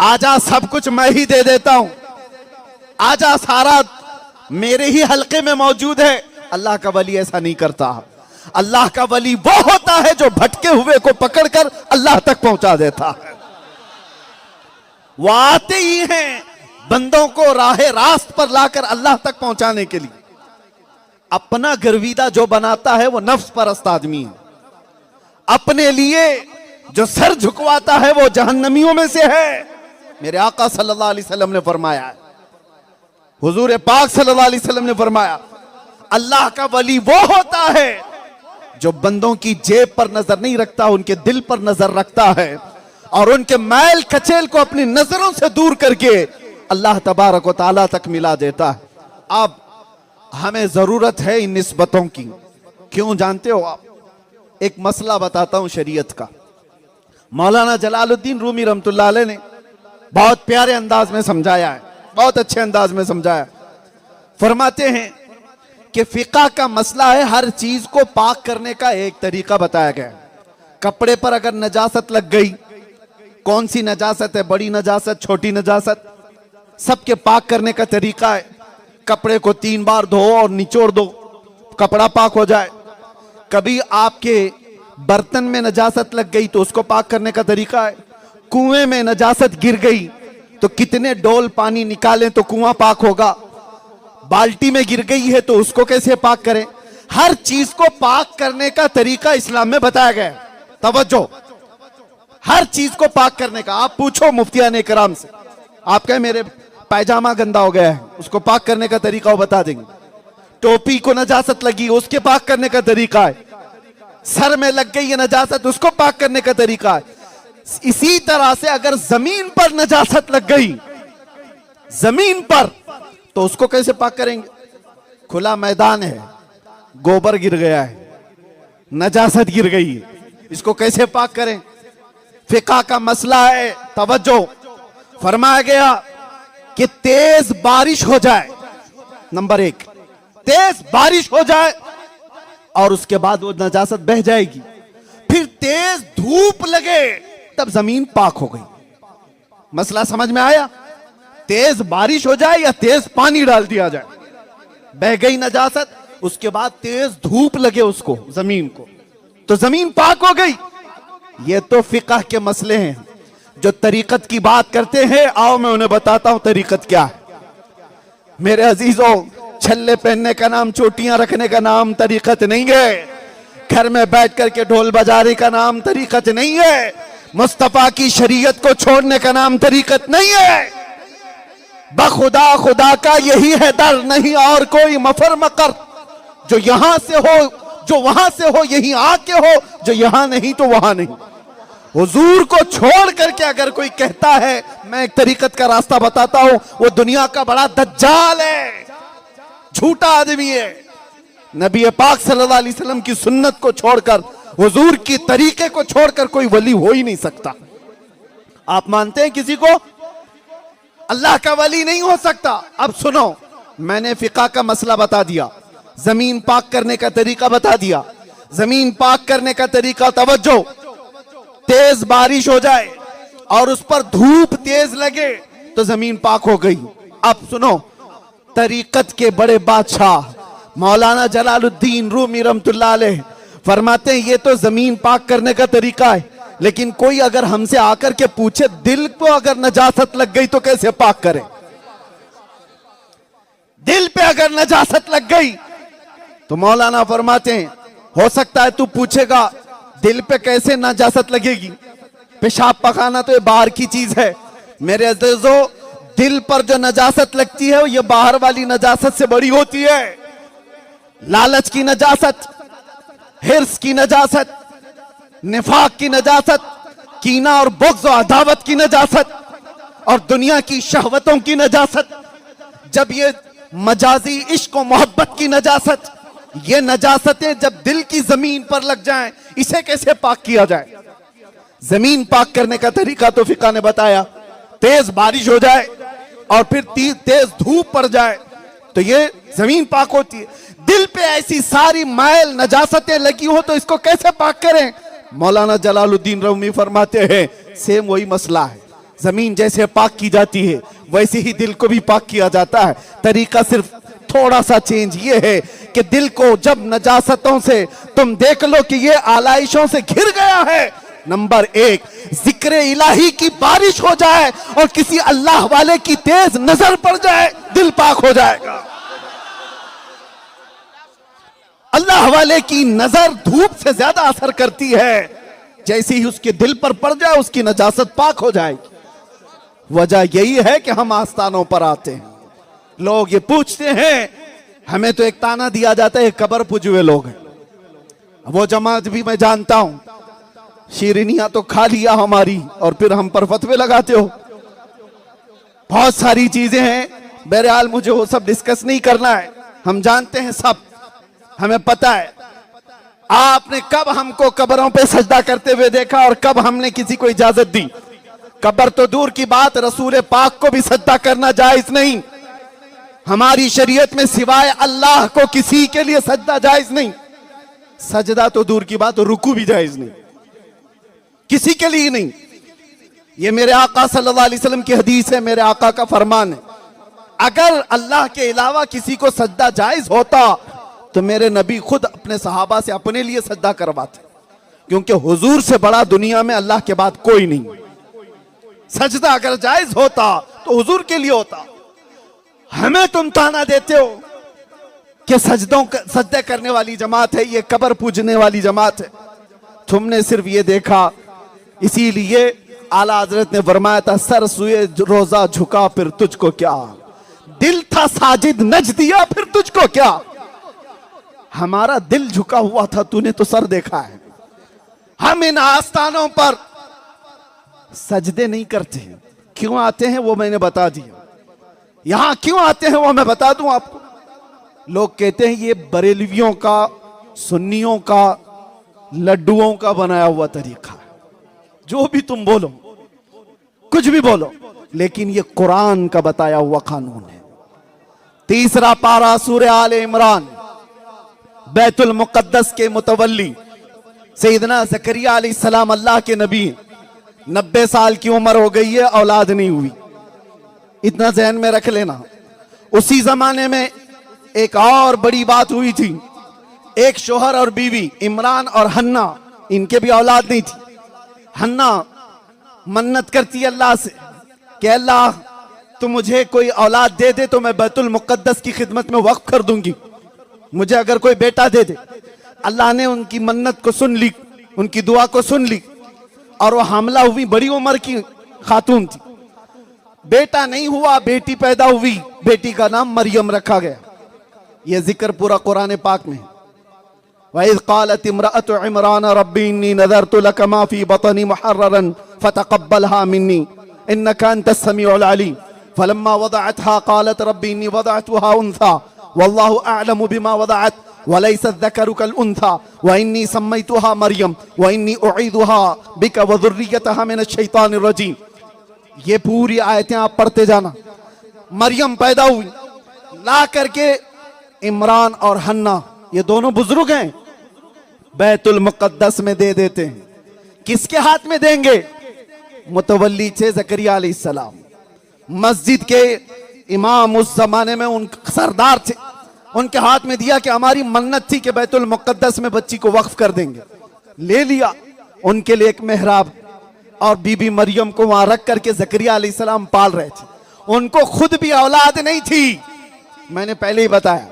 आजा सब कुछ मैं ही दे देता हूं, आजा सारा मेरे ही हल्के में मौजूद है। अल्लाह का वली ऐसा नहीं करता। अल्लाह का वली वो होता है जो भटके हुए को पकड़कर अल्लाह तक पहुंचा देता है। वो आते ही हैं बंदों को राहे रास्त पर लाकर अल्लाह तक पहुंचाने के लिए। अपना गर्विदा जो बनाता है वो नफ्स परस्त आदमी है। अपने लिए जो सर झुकवाता है वो जहन्नमियों में से है। मेरे आका सल्लल्लाहु अलैहि वसल्लम ने फरमाया है, हुजूर पाक सल्लल्लाहु अलैहि वसल्लम ने फरमाया, अल्लाह का वली वो होता है जो बंदों की जेब पर नजर नहीं रखता, उनके दिल पर नजर रखता है और उनके मैल कचेल को अपनी नजरों से दूर करके अल्लाह तबारक व तआला तक मिला देता है। अब हमें जरूरत है इन निस्बतों की। क्यों जानते हो आप? एक मसला बताता हूं शरीयत का। मौलाना जलालुद्दीन रूमी रहमतुल्लाह अलैह ने बहुत प्यारे अंदाज में समझाया है, बहुत अच्छे अंदाज में समझाया। फरमाते हैं कि फिक़ह का मसला है, हर चीज को पाक करने का एक तरीका बताया गया है। कपड़े पर अगर नजासत लग गई, कौन सी नजासत है, बड़ी नजासत, छोटी नजासत, सबके पाक करने का तरीका है। कपड़े को 3 बार धो और निचोड़ दो, कपड़ा पाक हो जाए। कभी आपके बर्तन में नजासत लग गई तो उसको पाक करने का तरीका है। कुएं में नजासत गिर गई तो कितने डोल पानी निकालें तो कुआं पाक होगा। बाल्टी में गिर गई है तो उसको कैसे पाक करें। हर चीज को पाक करने का तरीका इस्लाम में बताया गया है। तवज्जो, हर चीज को पाक करने का। आप पूछो मुफ्तियान इकराम से, आप कहें मेरे पायजामा गंदा हो गया है, उसको पाक करने का तरीका वो बता देंगे। टोपी को नजासत लगी, उसके पाक करने का तरीका है। सर में लग गई है नजासत, उसको पाक करने का तरीका है। इसी तरह से अगर जमीन पर नजासत लग गई, जमीन पर, तो उसको कैसे पाक करेंगे। खुला मैदान है, गोबर गिर गया है, नजासत गिर गई है, इसको कैसे पाक करें। फिका का मसला है। तवज्जो, फरमाया गया कि तेज बारिश हो जाए, नंबर 1, तेज बारिश हो जाए और उसके बाद वो नजासत बह जाएगी। फिर तेज धूप लगे तब जमीन पाक हो गई। मसला समझ में आया। तेज बारिश हो जाए या तेज पानी डाल दिया जाए, बह गई नजासत, उसके बाद तेज धूप लगे उसको, जमीन को, तो जमीन पाक हो गई। ये तो फिक़ह के मसले हैं। जो तरीकत की बात करते हैं, आओ मैं उन्हें बताता हूं तरीकत क्या है। मेरे अजीजों, छल्ले पहनने का नाम, चोटियां रखने का नाम तरीकत नहीं है। घर में बैठ करके ढोल बजाने का नाम तरीकत नहीं है। मुस्तफा की शरीयत को छोड़ने का नाम तरीकत नहीं है। बखुदा खुदा का यही है दर, नहीं और कोई मफर मकर। जो यहां से हो, जो वहां से हो, यही आके हो, जो यहां नहीं तो वहां नहीं। हुजूर को छोड़ करके अगर कोई कहता है मैं एक तरीकत का रास्ता बताता हूं, वो दुनिया का बड़ा दज्जाल है, झूठा आदमी है। नबी पाक सल्लल्लाहु अलैहि वसल्लम की सुन्नत को छोड़कर, हुजूर की तरीके को छोड़कर कोई वली हो ही नहीं सकता। आप मानते हैं किसी को अल्लाह का वली नहीं हो सकता। अब सुनो, मैंने फिका का मसला बता दिया, जमीन पाक करने का तरीका बता दिया। जमीन पाक करने का तरीका, तवज्जो, तेज बारिश हो जाए और उस पर धूप तेज लगे तो जमीन पाक हो गई। अब सुनो, तरीकत के बड़े बादशाह मौलाना जलालुद्दीन रूमी रहमतुल्लाह अलैह फरमाते हैं ये तो जमीन पाक करने का तरीका है, लेकिन कोई अगर हमसे आकर के पूछे दिल को अगर नजासत लग गई तो कैसे पाक करें। दिल पे अगर नजासत लग गई तो मौलाना फरमाते हैं हो सकता है तू पूछेगा दिल पे कैसे नजासत लगेगी, पेशाब पखाना तो ये बाहर की चीज है। मेरे अज़ीज़ों, दिल पर जो नजासत लगती है ये बाहर वाली नजासत से बड़ी होती है। लालच की नजासत, हिर्स की नजासत, निफाक की नजासत, कीना और बुग़्ज़ और अदावत की नजासत और दुनिया की शहवतों की नजासत, जब ये मजाजी इश्क और मोहब्बत की नजासत, ये नजासतें जब दिल की जमीन पर लग जाएं, इसे कैसे पाक किया जाए। जमीन पाक करने का तरीका तो फिका ने बताया, तेज बारिश हो जाए और फिर तेज धूप पड़ जाए तो ये जमीन पाक होती है। दिल पे ऐसी सारी मैल नजासतें लगी हो तो इसको कैसे पाक करें। मौलाना जलालुद्दीन रूमी फरमाते हैं सेम वही मसला है। जमीन जैसे पाक की जाती है वैसे ही दिल को भी पाक किया जाता है। तरीका सिर्फ थोड़ा सा चेंज ये है कि दिल को जब नजासतों से तुम देख लो कि ये आलाइशों से घिर गया है, नंबर 1 जिक्र इलाही की बारिश हो जाए और किसी अल्लाह वाले की तेज नजर पड़ जाए, दिल पाक हो जाएगा। अल्लाह वाले की नजर धूप से ज्यादा असर करती है, जैसे ही उसके दिल पर पड़ जाए उसकी नजासत पाक हो जाएगी। वजह यही है कि हम आस्थानों पर आते हैं, लोग ये पूछते हैं, हमें तो एक ताना दिया जाता है कब्र पूजे हुए लोग हैं। वो जमात भी मैं जानता हूं, शीरनियां तो खा लिया हमारी और फिर हम पर फतवे लगाते हो। बहुत सारी चीजें हैं, बहरहाल मुझे वो सब डिस्कस नहीं करना है। हम जानते हैं सब, हमें पता है आपने कब हमको कब्रों पे सजदा करते हुए देखा और कब हमने किसी को इजाजत दी। कब्र तो दूर की बात, रसूल पाक को भी सजदा करना जायज नहीं। हमारी शरीयत में सिवाय अल्लाह को किसी के लिए सजदा जायज नहीं। सजदा तो दूर की बात, रुकू भी जायज नहीं, किसी के लिए नहीं। ये मेरे आका सल्लल्लाहु अलैहि वसल्लम की हदीस है, मेरे आका का फरमान है। अगर अल्लाह के अलावा किसी को सजदा जायज होता तो मेरे नबी खुद अपने सहाबा से अपने लिए सजदा करवाते, क्योंकि हुजूर से बड़ा दुनिया में अल्लाह के बाद कोई नहीं। सजदा अगर जायज होता तो हुजूर के लिए होता। हमें तुम ताना देते हो कि सजदे करने वाली जमात है, ये कब्र पूजने वाली जमात है। तुमने सिर्फ ये देखा, इसीलिए आला हजरत ने फरमाया था, सर सुए रोजा झुका फिर तुझको क्या, दिल था साजिद नज दिया फिर तुझको क्या। हमारा दिल झुका हुआ था, तूने तो सर देखा है। हम इन आस्थानों पर सजदे नहीं करते हैं। क्यों आते हैं वो मैंने बता दिया। यहां क्यों आते हैं वो मैं बता दूं आपको। लोग कहते हैं ये बरेलवियों का, सुन्नियों का, लड्डुओं का बनाया हुआ तरीका है। जो भी तुम बोलो, कुछ भी बोलो, लेकिन ये कुरान का बताया हुआ कानून है। तीसरा पारा सूरह आले इमरान, बैतुल मुकद्दस के मुतवल्ली सैयदना ज़करिया अलैहिस्सलाम अल्लाह के नबी, 90 साल की उम्र हो गई है, औलाद नहीं हुई। इतना ज़हन में रख लेना। उसी जमाने में एक और बड़ी बात हुई थी। एक शोहर और बीवी, इमरान और हन्ना, इनके भी औलाद नहीं थी। हन्ना मन्नत करती अल्लाह से कि अल्लाह तू मुझे कोई औलाद दे दे तो मैं बैतुल मुकद्दस की खिदमत में वक्फ कर दूंगी, मुझे अगर कोई बेटा दे दे। अल्लाह ने उनकी मन्नत को सुन ली, उनकी दुआ को सुन ली, और वो हामला हुई। बड़ी उम्र की खातून थी। बेटा नहीं हुआ, बेटी पैदा हुई। बेटी का नाम मरियम रखा गया। यह जिक्र पूरा कुरान पाक में है। वइज़ क़ालत इम्रअतु इमरान रब्बी इन्नी नज़रतु लक मा फ़ी बतनी मुहर्ररन फ़तक़ब्बलहा मिन्नी इन्नका अंतस समीउल अलीम फ़लम्मा वदअतहा क़ालत रब्बी इन्नी वदअतुहा उन्सा वल्लाहु अअलमु बिमा वदअत वलैसा ज़करु कल उन्सा व इन्नी सम्मैतुहा मरियम व इन्नी उईदुहा बिका व ज़ुर्रियतहा मिनश शैतानिर रजीम। ये पूरी आयतें आप पढ़ते जाना। मरियम पैदा हुई, ला करके इमरान और हन्ना, ये दोनों बुजुर्ग हैं, बैतुल मुकद्दस में दे देते हैं। किसके हाथ में देंगे? मुतवल्ली थे ज़करिया अलैहिस्सलाम, मस्जिद के इमाम, उस जमाने में उन सरदार थे। उनके हाथ में दिया कि हमारी मन्नत थी कि बैतुल मुकद्दस में बच्ची को वक्फ कर देंगे। ले लिया। उनके लिए एक मेहराब और बीबी मरियम को वहां रख करके ज़करिया अलैहिस्सलाम पाल रहे थे। उनको खुद भी औलाद नहीं थी। मैंने पहले ही बताया,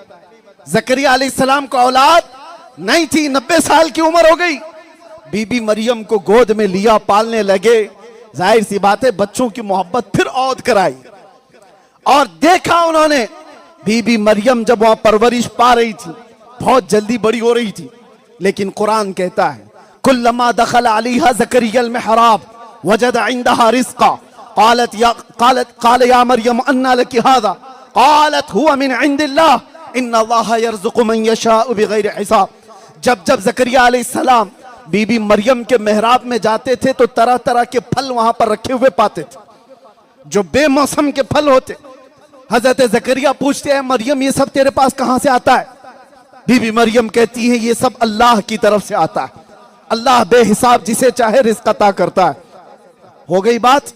ज़करिया अलैहिस्सलाम को औलाद नहीं थी। 90 साल की उम्र हो गई। बीबी मरियम को गोद में लिया, पालने लगे। जाहिर सी बात है, बच्चों की मोहब्बत फिर औद कराई। और देखा उन्होंने, बीबी मरियम जब वहां परवरिश पा रही थी, बहुत जल्दी बड़ी हो रही थी। लेकिन कुरान कहता है, कुल्लमा दखल अलैहा ज़करिया अल-महराब वजद इंदहा रिज़्क़ा क़ाल या मरियम अन्ना लकी हाज़ा क़ालत हुवा मिन इंदिल्लाह इन्नल्लाह यर्ज़ुक़ु मन यशाअ बिग़ैरि हिसाब। जब जब ज़करिया अलैहिस्सलाम बीबी मरियम के मेहराब में जाते थे तो तरह तरह के फल वहां पर रखे हुए पाते थे, जो बेमौसम के फल होते। हजरत ज़करिया पूछते हैं, मरियम ये सब तेरे पास कहां से आता है? बीबी मरियम कहती है, ये सब अल्लाह की तरफ से आता है। अल्लाह बेहिसाब जिसे चाहे रिज़्क़ अता करता है। हो गई बात।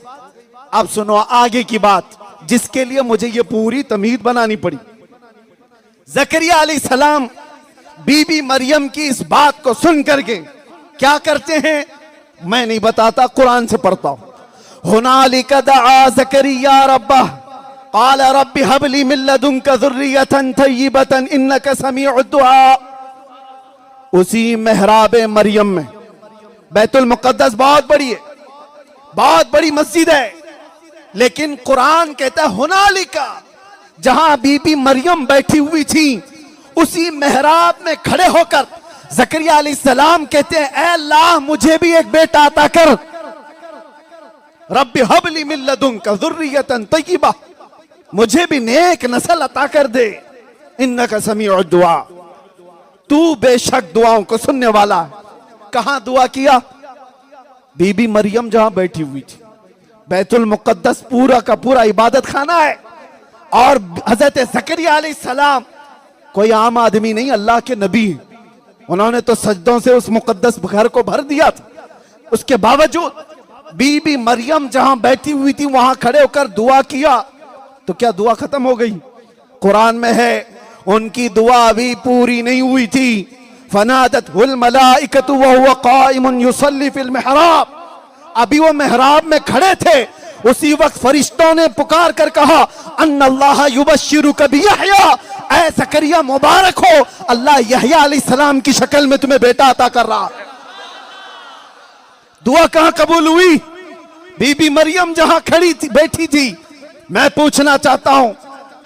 अब सुनो आगे की बात, जिसके लिए मुझे ये पूरी तमीद बनानी पड़ी। ज़करिया अलैहिस्सलाम बीबी मरियम की इस बात को सुन करके क्या करते हैं मैं नहीं बताता, कुरान से पढ़ता हूं। हुनालिका दआ ज़करिया रब्बह क़ाल रब्बि हबली मिन लदुनका ज़ुर्रियतन तय्यिबतन इन्नका समीउद दुआ। उसी मेहराब मरियम में, बैतुल मुकद्दस बहुत बड़ी है, बहुत बड़ी मस्जिद है, लेकिन कुरान कहता है हुनालिका, जहां बीबी मरियम बैठी हुई थी, उसी मेहराब में खड़े होकर ज़करिया अलैहिस्सलाम कहते हैं, ऐ अल्लाह मुझे भी एक बेटा अता कर। रब्बि हबली मिन लदुनका ज़ुर्रियतन तय्यिबा, मुझे भी नेक नस्ल अता कर दे। इन्नका समीउद दुआ, तू बेशक दुआओं को सुनने वाला है। कहां दुआ किया? बीबी मरियम जहां बैठी हुई थी। बैतुल मुकद्दस पूरा का पूरा इबादत खाना है, और हजरत ज़करिया अलैहिस्सलाम कोई आम आदमी नहीं, अल्लाह के नबी हैं। उन्होंने तो सजदों से उस मुकद्दस घर को भर दिया था। उसके बावजूद बीबी मरियम जहां बैठी हुई थी वहां खड़े होकर दुआ किया, तो क्या दुआ खत्म हो गई? कुरान में है, उनकी दुआ अभी पूरी नहीं हुई थी। फनादतहुल मलाइकतु व हुवा काइमुन युसल्ली फिल महराब, अभी वो मेहराब में खड़े थे। उसी वक्त फरिश्तों ने पुकार कर कहा, अन्नल्लाह युबश्शिरुका बियहया, ऐ ज़करिया मुबारक हो, अल्लाह यहया अलैहिस्सलाम की शक्ल में तुम्हें बेटा अता कर रहा है। दुआ कहां कबूल हुई? बीबी मरियम जहां खड़ी थी, बैठी थी। मैं पूछना चाहता हूं,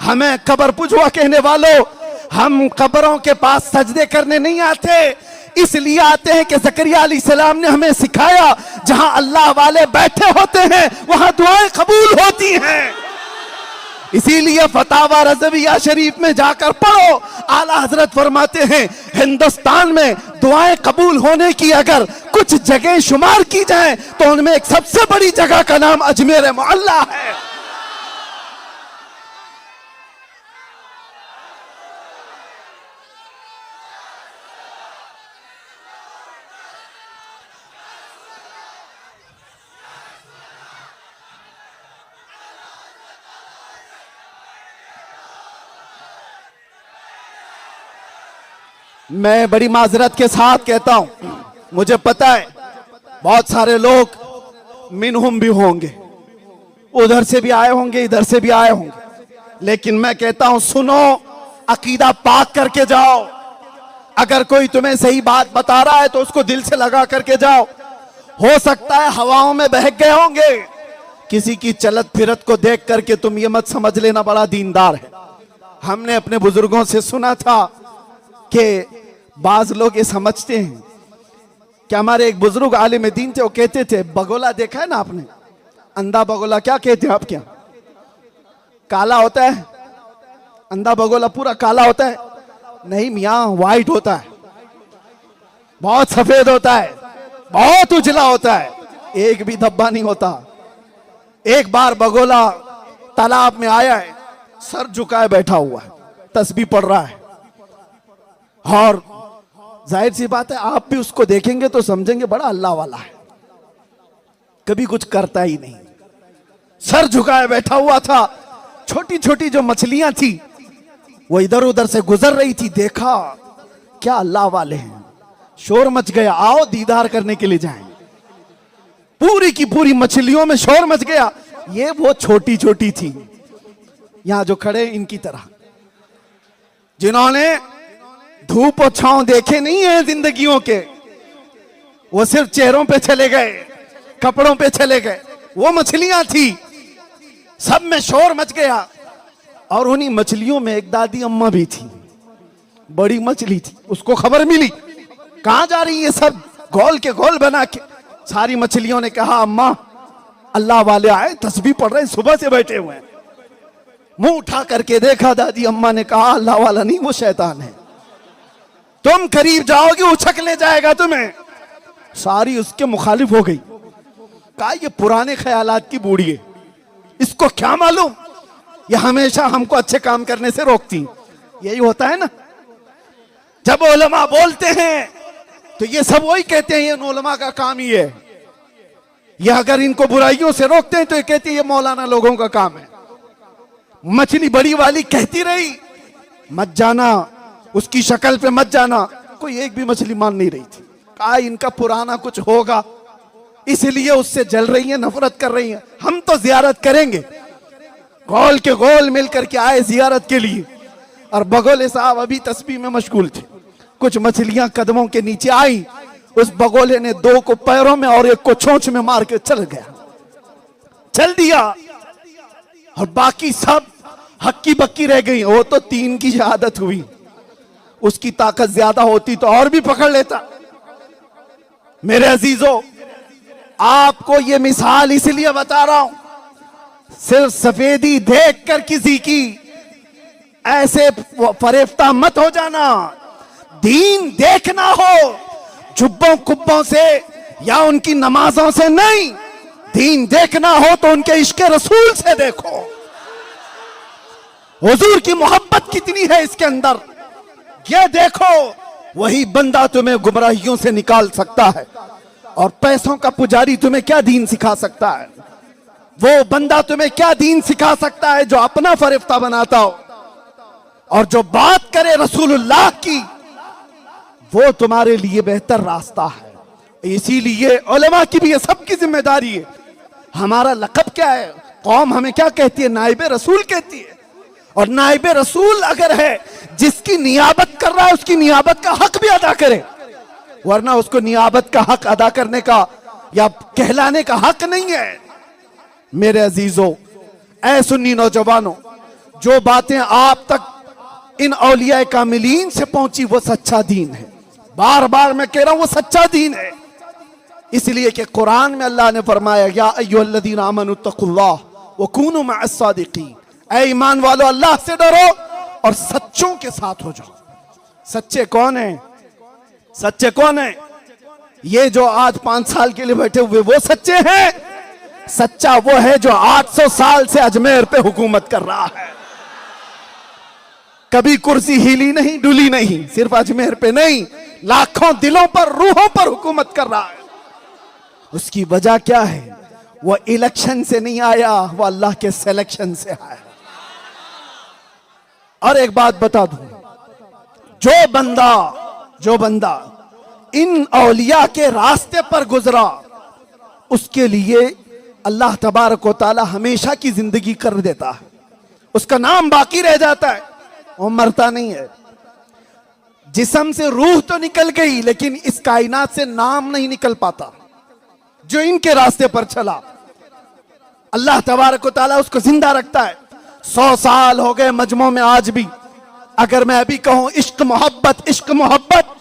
हमें कब्र पुजवा कहने वालों, हम कब्रों के पास सजदे करने नहीं आते, इसलिए आते हैं कि ज़करिया अलैहिस्सलाम ने हमें सिखाया, जहां अल्लाह वाले बैठे होते हैं वहां दुआएं कबूल होती हैं। इसीलिए फतावा रज़विया शरीफ में जाकर पढ़ो, आला हजरत फरमाते हैं, हिंदुस्तान में दुआएं कबूल होने की अगर कुछ जगह शुमार की जाए तो उनमें एक सबसे बड़ी जगह का नाम अजमेर मोहल्ला है। मैं बड़ी माजरत के साथ कहता हूं, मुझे पता है बहुत सारे लोग मिनहुम भी होंगे, उधर से भी आए होंगे, इधर से भी आए होंगे, लेकिन मैं कहता हूं सुनो, अकीदा पाक करके जाओ। अगर कोई तुम्हें सही बात बता रहा है तो उसको दिल से लगा करके जाओ। हो सकता है हवाओं में बहक गए होंगे, किसी की चलत फिरत को देख करके तुम ये मत समझ लेना बड़ा दीनदार है। हमने अपने बुजुर्गों से सुना था कि बाज लोग ये समझते हैं कि हमारे एक बुजुर्ग आलिम दीन थे, वो कहते थे, बगोला देखा है ना आपने, अंधा बगोला क्या कहते हैं आपके यहाँ? काला होता है अंधा बगोला, पूरा काला होता है? नहीं मियाँ, व्हाइट होता है, बहुत सफेद होता है, बहुत उजला होता है, एक भी धब्बा नहीं होता। एक बार बगोला तालाब में आया है, सर झुकाए बैठा हुआ है, तस्बीह पढ़ रहा है, और जाहिर सी बात है आप भी उसको देखेंगे तो समझेंगे बड़ा अल्लाह वाला है, कभी कुछ करता ही नहीं, सर झुकाए बैठा हुआ था। छोटी छोटी जो मछलियां थी वो इधर उधर से गुजर रही थी, देखा क्या अल्लाह वाले हैं, शोर मच गया, आओ दीदार करने के लिए जाएं। पूरी की पूरी मछलियों में शोर मच गया, ये वो छोटी छोटी थी, यहां जो खड़े इनकी तरह, जिन्होंने धूप और छांव देखे नहीं है जिंदगियों के, वो सिर्फ चेहरों पे चले गए, कपड़ों पे चले गए, वो मछलियां थी, सब में शोर मच गया। और उन्हीं मछलियों में एक दादी अम्मा भी थी, बड़ी मछली थी, उसको खबर मिली कहां जा रही है, सब गोल के गोल बना के। सारी मछलियों ने कहा, अम्मा अल्लाह वाले आए, तस्बीह पढ़ रहे, सुबह से बैठे हुए हैं। मुंह उठा करके देखा, दादी अम्मा ने कहा, अल्लाह वाला नहीं, वो शैतान है, तुम करीब जाओगे उछक ले जाएगा तुम्हें। सारी उसके मुखालिफ हो गई, कहा ये पुराने ख्यालात की बूढ़ी है, इसको क्या मालूम, ये हमेशा हमको अच्छे काम करने से रोकती। यही होता है ना, जब उलमा बोलते हैं तो ये सब वही कहते हैं, ये उलमा का काम ही है, ये अगर इनको बुराइयों से रोकते हैं तो ये कहते हैं ये मौलाना लोगों का काम है। मछली बड़ी वाली कहती रही, मत जाना, उसकी शक्ल पे मत जाना, कोई एक भी मछली मान नहीं रही थी। कहा इनका पुराना कुछ होगा, इसलिए उससे जल रही है, नफरत कर रही है, हम तो जियारत करेंगे। गोल के गोल मिलकर के आए जियारत के लिए, और बगोले साहब अभी तस्बीह में मशगूल थे। कुछ मछलियां कदमों के नीचे आई, उस बगोले ने दो को पैरों में और एक को चोंच में मार के चल गया, चल दिया, और बाकी सब हक्की बक्की रह गई। वो तो तीन की शहादत हुई, उसकी ताकत ज्यादा होती तो और भी पकड़ लेता। मेरे अजीजों, आपको ये मिसाल इसलिए बता रहा हूं, सिर्फ सफेदी देखकर किसी की ऐसे फरेफ्ता मत हो जाना। दीन देखना हो जुब्बों कुब्बों से या उनकी नमाजों से नहीं, दीन देखना हो तो उनके इश्क रसूल से देखो। हुजूर की मोहब्बत कितनी है इसके अंदर, ये देखो। वही बंदा तुम्हें गुमराहियों से निकाल सकता है, और पैसों का पुजारी तुम्हें क्या दीन सिखा सकता है। वो बंदा तुम्हें क्या दीन सिखा सकता है जो अपना फरिफ्ता बनाता हो, और जो बात करे रसूलुल्लाह की, वो तुम्हारे लिए बेहतर रास्ता है। इसीलिए उलमा की भी ये सबकी जिम्मेदारी है हमारा लक़ब क्या है? कौम हमें क्या कहती है? नाइबे रसूल कहती है। और नाइबे रसूल अगर है, जिसकी नियाबत कर रहा है उसकी नियाबत का हक भी अदा करे, वरना उसको नियाबत का हक अदा करने का या कहलाने का हक नहीं है। मेरे अजीजों, ऐ सुन्नी नौजवानों, जो बातें आप तक इन औलिया कामिलीन से पहुंची वो सच्चा दीन है। बार बार मैं कह रहा हूं वो सच्चा दीन है, इसलिए कि कुरान में अल्लाह ने फरमाया या अय्युहल्लज़ीना आमनू तक़ुल्लाह व कूनू मअस सादिक़ीन, ऐ ईमान वालों अल्लाह से डरो और सच्चों के साथ हो जाओ। सच्चे कौन है? सच्चे कौन है? ये जो आज 5 साल के लिए बैठे हुए वो सच्चे हैं? सच्चा वो है जो 800 साल से अजमेर पे हुकूमत कर रहा है। कभी कुर्सी हिली नहीं, डुली नहीं, सिर्फ अजमेर पे नहीं, लाखों दिलों पर, रूहों पर हुकूमत कर रहा है। उसकी वजह क्या है? वो इलेक्शन से नहीं आया, वो अल्लाह के सिलेक्शन से आया। और एक बात बता दूं, जो बंदा इन औलिया के रास्ते पर गुजरा, उसके लिए अल्लाह तबारक व तआला हमेशा की जिंदगी कर देता है, उसका नाम बाकी रह जाता है, वो मरता नहीं है। जिस्म से रूह तो निकल गई, लेकिन इस कायनात से नाम नहीं निकल पाता। जो इनके रास्ते पर चला, अल्लाह तबारक व तआला उसको जिंदा रखता है। 100 साल हो गए मजमों में, आज भी अगर मैं अभी कहूं इश्क मोहब्बत, इश्क मोहब्बत,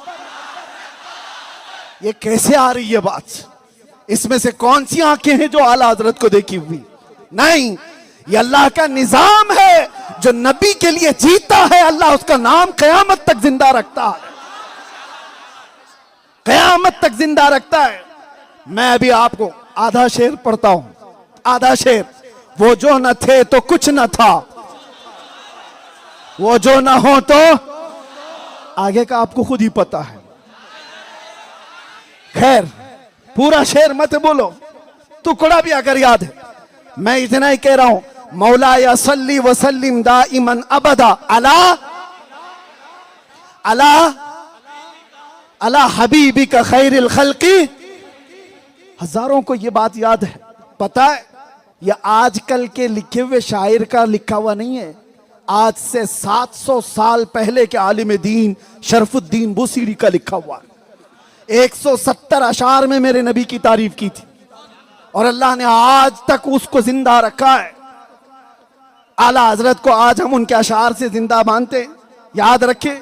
ये कैसे आ रही है बात? इसमें से कौन सी आंखें हैं जो आला हजरत को देखी हुई? नहीं, ये अल्लाह का निजाम है। जो नबी के लिए जीता है, अल्लाह उसका नाम कयामत तक जिंदा रखता है, कयामत तक जिंदा रखता है। मैं अभी आपको आधा शेर पढ़ता हूं, आधा शेर। वो जो न थे तो कुछ न था, वो जो न हो तो, आगे का आपको खुद ही पता है। खैर, पूरा शेर मत बोलो, टुकड़ा भी अगर याद है। मैं इतना ही कह रहा हूं, मौला या सल्ली वसल्लिम दाइमन अबदा अला अला अला हबीबी का खैरिल खल्की। हजारों को ये बात याद है, पता है? यह आजकल के लिखे हुए शायर का लिखा हुआ नहीं है, आज से 700 साल पहले के आलिम दीन शरफुद्दीन बुसीरी का लिखा हुआ। 170 अशार में मेरे नबी की तारीफ की थी और अल्लाह ने आज तक उसको जिंदा रखा है। आला हजरत को आज हम उनके अशार से जिंदा मानते हैं। याद रखे,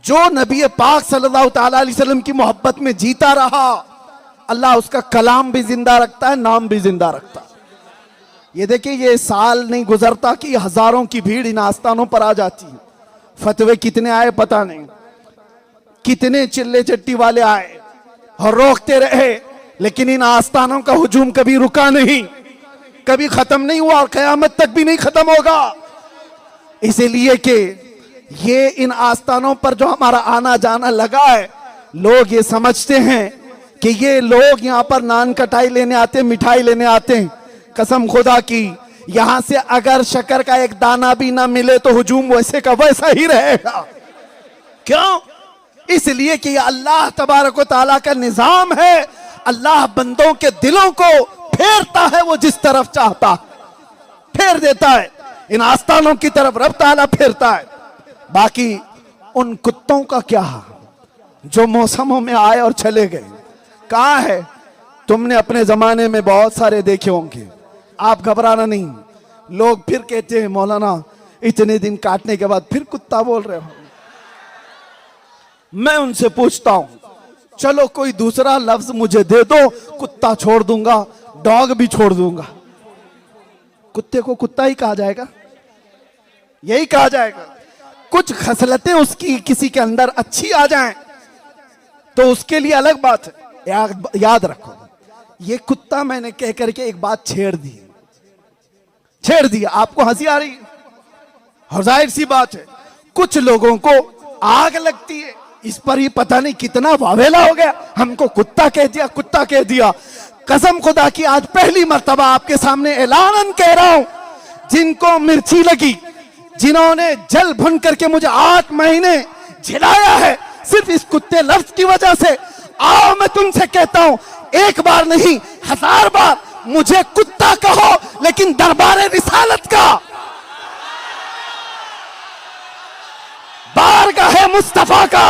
जो नबी पाक सल्लल्लाहु ताला अलैहि वसल्लम की मोहब्बत में जीता रहा, अल्लाह उसका कलाम भी जिंदा रखता है, नाम भी जिंदा रखता है। ये देखिए, ये साल नहीं गुजरता कि हजारों की भीड़ इन आस्थानों पर आ जाती है। फतवे कितने आए पता नहीं, कितने चिल्ले चट्टी वाले आए और रोकते रहे, लेकिन इन आस्थानों का हुजूम कभी रुका नहीं, कभी खत्म नहीं हुआ और कयामत तक भी नहीं खत्म होगा। इसीलिए कि ये इन आस्थानों पर जो हमारा आना जाना लगा है, लोग ये समझते हैं कि ये लोग यहाँ पर नान कटाई लेने आते, मिठाई लेने आते हैं। कसम खुदा की, यहां से अगर शक्कर का एक दाना भी ना मिले तो हुजूम वैसे का वैसा ही रहेगा। क्यों? इसलिए कि अल्लाह तबारक व तआला का निजाम है। अल्लाह बंदों के दिलों को फेरता है, वो जिस तरफ चाहता फेर देता है। इन आस्थानों की तरफ रब ताला फेरता है। बाकी उन कुत्तों का क्या, जो मौसमों में आए और चले गए, कहां है? तुमने अपने जमाने में बहुत सारे देखे होंगे, आप घबराना नहीं। लोग फिर कहते हैं मौलाना इतने दिन काटने के बाद फिर कुत्ता बोल रहे हो। मैं उनसे पूछता हूं, चलो कोई दूसरा लफ्ज मुझे दे दो, कुत्ता छोड़ दूंगा, डॉग भी छोड़ दूंगा। कुत्ते को कुत्ता ही कहा जाएगा, यही कहा जाएगा। कुछ खसलतें उसकी किसी के अंदर अच्छी आ जाएं तो उसके लिए अलग बात है। याद रखो, ये कुत्ता मैंने कह करके एक बात छेड़ दी, आपको हंसी आ रही है, और जाहिर सी बात है कुछ लोगों को आग लगती है इस पर ही। पता नहीं कितना वावेला हो गया, हमको कुत्ता कह दिया, कुत्ता कह दिया। कसम खुदा की आज पहली मर्तबा आपके सामने ऐलानन कह रहा हूं, जिनको मिर्ची लगी, जिन्होंने जल भुन करके मुझे 8 महीने झिलाया है सिर्फ इस कुत्ते लफ्ज की वजह से, आओ मैं तुमसे कहता हूं, एक बार नहीं 1000 बार मुझे कुत्ता कहो लेकिन दरबार रिसालत का, बारगाह मुस्तफा का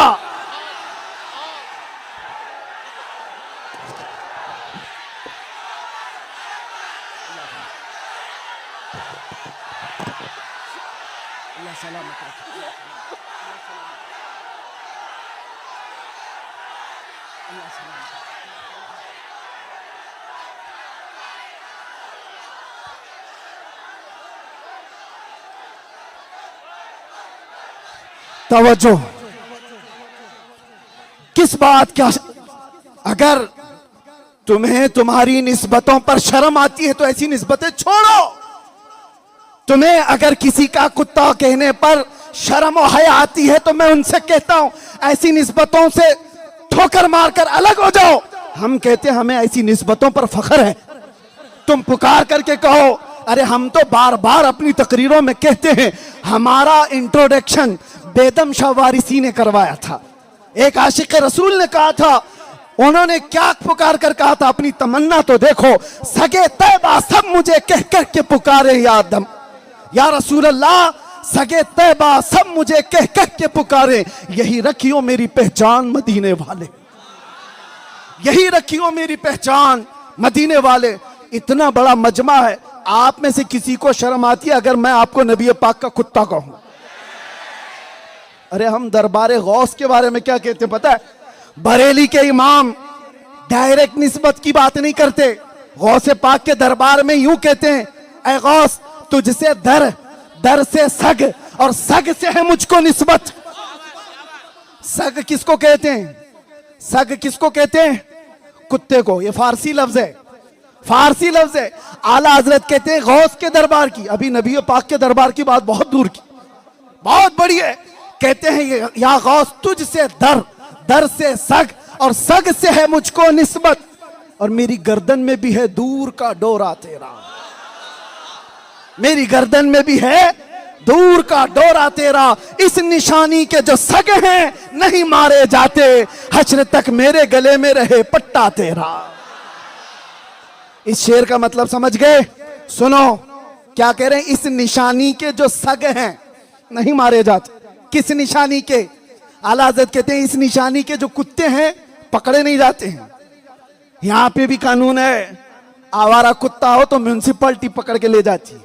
तवज्जो। किस बात क्या, अगर तुम्हें तुम्हारी निस्बतों पर शर्म आती है तो ऐसी निस्बतें छोड़ो। तुम्हें अगर किसी का कुत्ता कहने पर शर्म और हया आती है तो मैं उनसे कहता हूं ऐसी निस्बतों से ठोकर मारकर अलग हो जाओ। हम कहते हैं हमें ऐसी निस्बतों पर फख्र है। तुम पुकार करके कहो, अरे हम तो बार बार अपनी तकरीरों में कहते हैं, हमारा इंट्रोडक्शन बेदम शाह वारिसी ने करवाया था। एक आशिक रसूल ने कहा था, उन्होंने क्या पुकार कर कहा था, अपनी तमन्ना तो देखो, सगे तैबा सब मुझे कह कर के पुकारे या आदम, या रसूल अल्लाह सगे तैबा सब मुझे कह कह के पुकारे, यही रखियो मेरी पहचान मदीने वाले, यही रखियो मेरी पहचान मदीने वाले। इतना बड़ा मजमा है, आप में से किसी को शर्म आती है अगर मैं आपको नबी पाक का कुत्ता कहूं? अरे हम दरबारे गौस के बारे में क्या कहते हैं पता है? बरेली के इमाम डायरेक्ट निस्बत की बात नहीं करते, गौसे पाक के दरबार में यूं कहते हैं, ऐ गौस तुझसे दर, दर से सग, और सग से है मुझको निस्बत। सग किसको कहते हैं? सग किसको कहते हैं? कुत्ते को। ये फारसी लफ्ज है, फारसी लफ्ज है। आला हजरत कहते हैं गौस के दरबार की, अभी नबी पाक के दरबार की बात बहुत दूर की, बहुत बड़ी है। कहते हैं या गौस तुझसे दर, दर से सग, और सग से है मुझको निस्बत, और मेरी गर्दन में भी है दूर का डोरा तेरा, मेरी गर्दन में भी है दूर का डोरा तेरा। इस निशानी के जो सग हैं नहीं मारे जाते, हश्र तक मेरे गले में रहे पट्टा तेरा। इस शेर का मतलब समझ गए? सुनो क्या कह रहे हैं, इस निशानी के जो सग हैं नहीं मारे जाते। किस निशानी के? आला हज़रत कहते हैं इस निशानी के जो कुत्ते हैं पकड़े नहीं जाते हैं। यहां पे भी कानून है, आवारा कुत्ता हो तो म्युनिसिपैलिटी पकड़ के ले जाती है,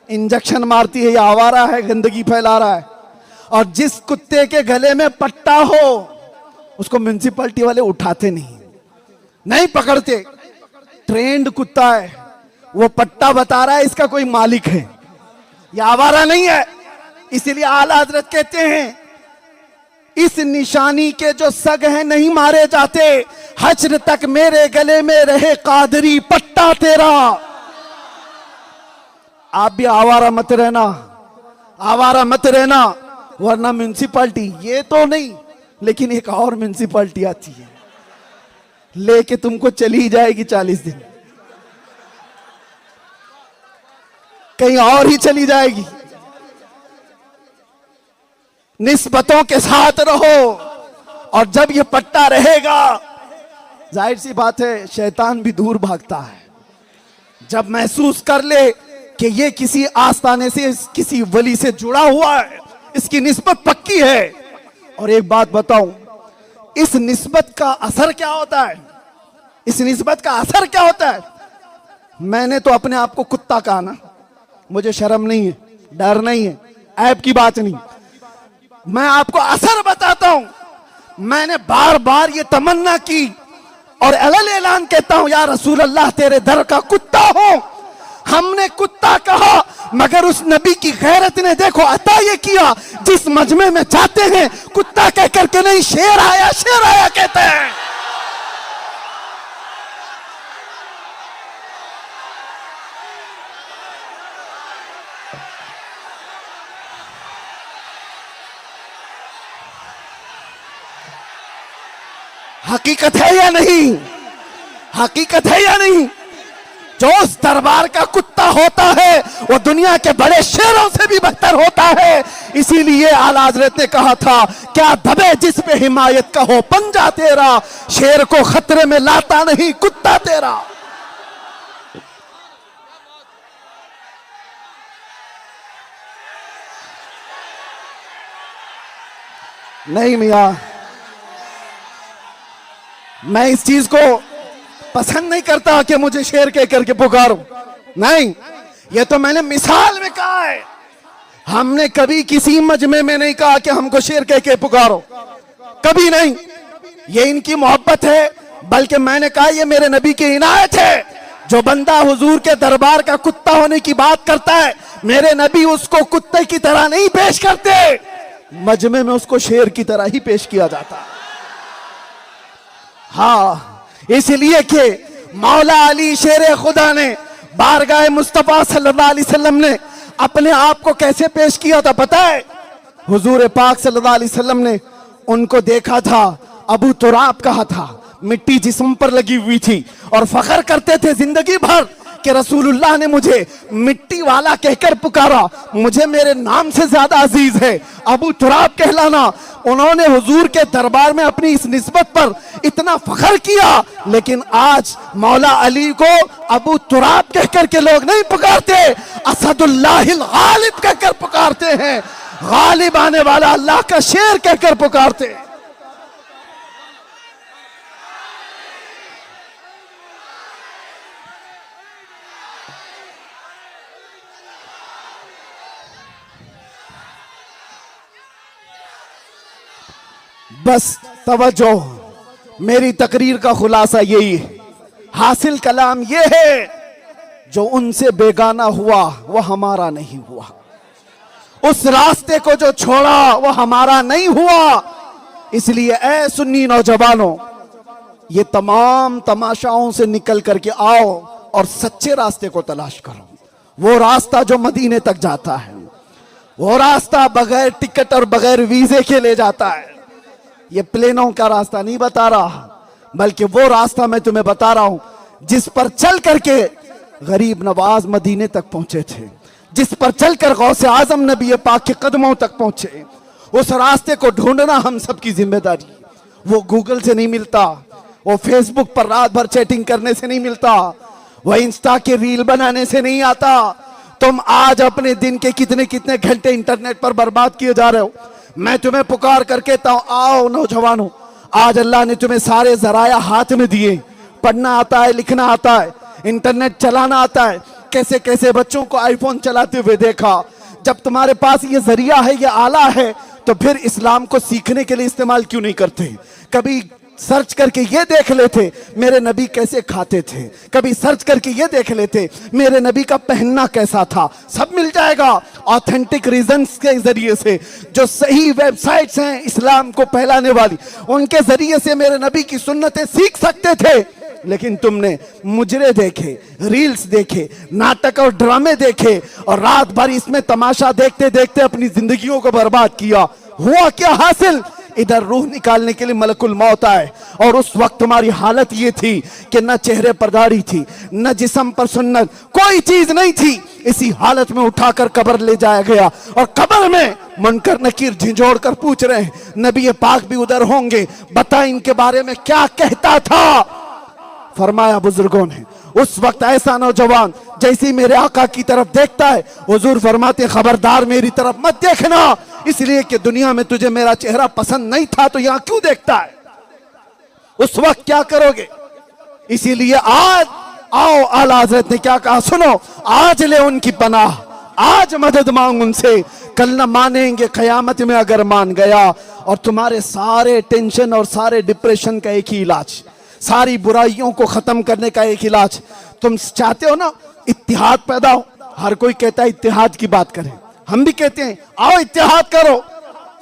इंजेक्शन मारती है, ये आवारा है, गंदगी फैला रहा है। और जिस कुत्ते के गले में पट्टा हो उसको म्युनिसिपैलिटी वाले उठाते नहीं, नहीं पकड़ते। ट्रेंड कुत्ता है, वो पट्टा बता रहा है इसका कोई मालिक है, ये आवारा नहीं है। इसीलिए आला हजरत कहते हैं इस निशानी के जो सग हैं नहीं मारे जाते, हश्र तक मेरे गले में रहे कादरी पट्टा तेरा। आप भी आवारा मत रहना, आवारा मत रहना, वरना म्युनिसिपैलिटी ये तो नहीं, लेकिन एक और म्युनिसिपैलिटी आती है, लेके तुमको चली जाएगी 40 दिन, कहीं और ही चली जाएगी। निस्बतों के साथ रहो, और जब ये पट्टा रहेगा जाहिर सी बात है शैतान भी दूर भागता है। जब महसूस कर ले कि ये किसी आस्थाने से, किसी वली से जुड़ा हुआ है, इसकी निस्बत पक्की है। और एक बात बताऊं, इस निस्बत का असर क्या होता है? इस निस्बत का असर क्या होता है? मैंने तो अपने आप को कुत्ता कहा ना, मुझे शर्म नहीं है, डर नहीं है, ऐब की बात नहीं। मैं आपको असर बताता हूं। मैंने बार बार ये तमन्ना की और अलल ऐलान कहता हूं, या रसूल अल्लाह तेरे दर का कुत्ता हो। हमने कुत्ता कहा, मगर उस नबी की गैरत ने देखो अता ये किया, जिस मजमे में जाते हैं कुत्ता कह करके नहीं, शेर आया, शेर आया कहते हैं। हकीकत है या नहीं? हकीकत है या नहीं? जो उस दरबार का कुत्ता होता है वो दुनिया के बड़े शेरों से भी बेहतर होता है। इसीलिए आला हज़रत ने कहा था, क्या दबे जिस पे हिमायत का हो पंजा तेरा, शेर को खतरे में लाता नहीं कुत्ता तेरा। नहीं मियां, मैं इस चीज को पसंद नहीं करता कि मुझे शेर कह करके पुकारो। नहीं, ये तो मैंने मिसाल में कहा है। हमने कभी किसी मजमे में नहीं कहा कि हमको शेर कह के पुकारो, कभी नहीं। ये इनकी मोहब्बत है, बल्कि मैंने कहा ये मेरे नबी की इनायत है। जो बंदा हुजूर के दरबार का कुत्ता होने की बात करता है, मेरे नबी उसको कुत्ते की तरह नहीं पेश करते, मजमे में उसको शेर की तरह ही पेश किया जाता है। हाँ, इसलिए कि मौला अली शेर खुदा ने बारगाह मुस्तफा सल्लल्लाहु अलैहि वसल्लम ने अपने आप को कैसे पेश किया था पता है? हुजूर पाक सल्लल्लाहु अलैहि वसल्लम ने उनको देखा था, अबू तुराब कहा था, मिट्टी जिस्म पर लगी हुई थी और फख्र करते थे जिंदगी भर कि रसूलुल्लाह ने मुझे मिट्टी वाला कहकर पुकारा, मुझे मेरे नाम से ज्यादा अजीज है अबू तुराब कहलाना। उन्होंने हुजूर के दरबार में अपनी इस निस्बत पर इतना फख्र किया, लेकिन आज मौला अली को अबू तुराब कहकर के लोग नहीं पुकारते, असदुल्लाहिल गालिब कहकर पुकारते हैं। गालिब आने वाला अल्लाह का शेर कहकर पुकारते हैं। बस तवज्जो, मेरी तकरीर का खुलासा यही है, हासिल कलाम ये है, जो उनसे बेगाना हुआ वो हमारा नहीं हुआ, उस रास्ते को जो छोड़ा वो हमारा नहीं हुआ। इसलिए ऐ सुन्नी नौजवानों, ये तमाम तमाशाओं से निकल करके आओ और सच्चे रास्ते को तलाश करो। वो रास्ता जो मदीने तक जाता है, वो रास्ता बगैर टिकट और बगैर वीजे के ले जाता है। ये प्लेनों का रास्ता नहीं बता रहा, बल्कि वो रास्ता मैं तुम्हें बता रहा हूं जिस पर चल करके गरीब नवाज मदीने तक पहुंचे थे, जिस पर चलकर गौसे आजम नबी पाक के कदमों तक पहुंचे। उस रास्ते को ढूंढना हम सबकी जिम्मेदारी। वो गूगल से नहीं मिलता, वो फेसबुक पर रात भर चैटिंग करने से नहीं मिलता, वो इंस्टा के रील बनाने से नहीं आता। तुम आज अपने दिन के कितने कितने घंटे इंटरनेट पर बर्बाद किए जा रहे हो। मैं तुम्हें पुकार कर कहता हूं, आओ नौजवानों, आज अल्लाह ने तुम्हें सारे जराया हाथ में दिए। पढ़ना आता है, लिखना आता है, इंटरनेट चलाना आता है। कैसे कैसे बच्चों को आईफोन चलाते हुए देखा। जब तुम्हारे पास ये जरिया है, ये आला है, तो फिर इस्लाम को सीखने के लिए इस्तेमाल क्यों नहीं करते? कभी सर्च करके ये देख लेते मेरे नबी कैसे खाते थे, कभी सर्च करके ये देख लेते मेरे नबी का पहनना कैसा था। सब मिल जाएगा ऑथेंटिक रीजंस के जरिए से। जो सही वेबसाइट्स हैं इस्लाम को फैलाने वाली, उनके जरिए से मेरे नबी की सुन्नतें सीख सकते थे। लेकिन तुमने मुजरे देखे, रील्स देखे, नाटक और ड्रामे देखे और रात भर इसमें तमाशा देखते देखते अपनी जिंदगियों को बर्बाद किया। हुआ क्या हासिल? इधर रूह निकालने के लिए मलकुल मौत आए और उस वक्त तुम्हारी हालत ये थी कि न चेहरे पर दाढ़ी थी, न जिस्म पर सुन्नत, कोई चीज नहीं थी। इसी हालत में उठाकर कब्र ले जाया गया और कब्र में मुनकर नकीर झिझोड़ कर पूछ रहे हैं, नबी पाक भी उधर होंगे, बता इनके बारे में क्या कहता था। फरमाया बुजुर्गों ने, उस वक्त ऐसा नौजवान जैसे मेरे आका की तरफ देखता है, हुजूर फरमाते खबरदार मेरी तरफ मत देखना, इसलिए कि दुनिया में तुझे मेरा चेहरा पसंद नहीं था तो यहां क्यों देखता है? उस वक्त क्या करोगे? इसीलिए आज आओ, आला हजरत ने क्या कहा सुनो, आज ले उनकी पनाह, आज मदद मांग उनसे, कल न मानेंगे कयामत में अगर मान गया। और तुम्हारे सारे टेंशन और सारे डिप्रेशन का एक ही इलाज, सारी बुराइयों को खत्म करने का एक इलाज, तुम चाहते हो ना इत्तिहाद पैदा हो। हर कोई कहता है इत्तिहाद की बात करें, हम भी कहते हैं आओ इत्तिहाद करो,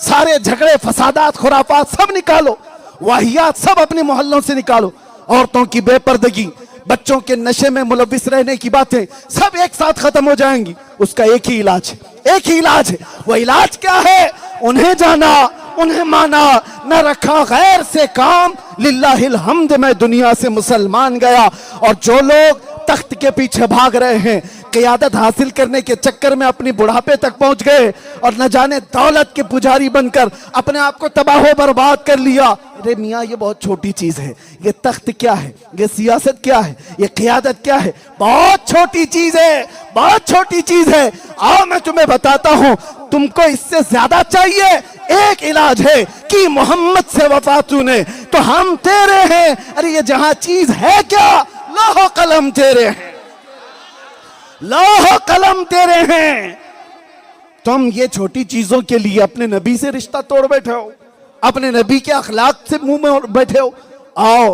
सारे झगड़े फसादात खुराफात सब निकालो, वाहियात सब अपने मोहल्लों से निकालो, औरतों की बेपर्दगी, बच्चों के नशे में मुलविस रहने की बातें सब एक साथ खत्म हो जाएंगी। उसका एक ही इलाज है, एक ही इलाज है। वो इलाज क्या है? उन्हें जाना, उन्हें माना, न रखा गैर से काम, लिल्लाहिल हम्द मैं दुनिया से मुसलमान गया। और जो लोग तख्त के पीछे भाग रहे हैं, क़ियादत हासिल करने के चक्कर में अपनी बुढ़ापे तक पहुंच गए और न जाने दौलत के पुजारी बनकर अपने आप को तबाह बर्बाद कर लिया। अरे मियाँ, ये बहुत छोटी चीज है। ये तख्त क्या है, ये सियासत क्या है, ये क़ियादत क्या है? बहुत छोटी चीज है, बहुत छोटी चीज है। आओ मैं तुम्हें बताता हूं, तुमको इससे ज्यादा चाहिए? एक इलाज है कि मोहम्मद से वफा तूने तो हम तेरे हैं। अरे ये जहां चीज है क्या, लौह कलम तेरे हैं, लौह कलम तेरे हैं। तुम ये छोटी चीजों के लिए अपने नबी से रिश्ता तोड़ बैठे हो, अपने नबी के अखलाक से मुंह में बैठे हो। आओ,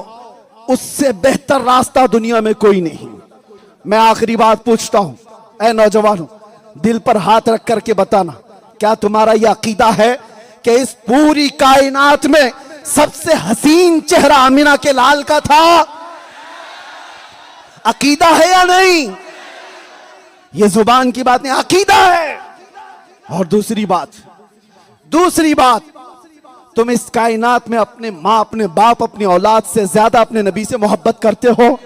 उससे बेहतर रास्ता दुनिया में कोई नहीं। मैं आखिरी बात पूछता हूं, ऐ नौजवानों, दिल पर हाथ रख करके बताना, क्या तुम्हारा यह अकीदा है कि इस पूरी कायनात में सबसे हसीन चेहरा आमिना के लाल का था? अकीदा है या नहीं? ये जुबान की बात नहीं, अकीदा है। और दूसरी बात, तुम इस कायनात में अपने माँ, अपने बाप, अपनी औलाद से ज्यादा अपने नबी से मोहब्बत करते हो?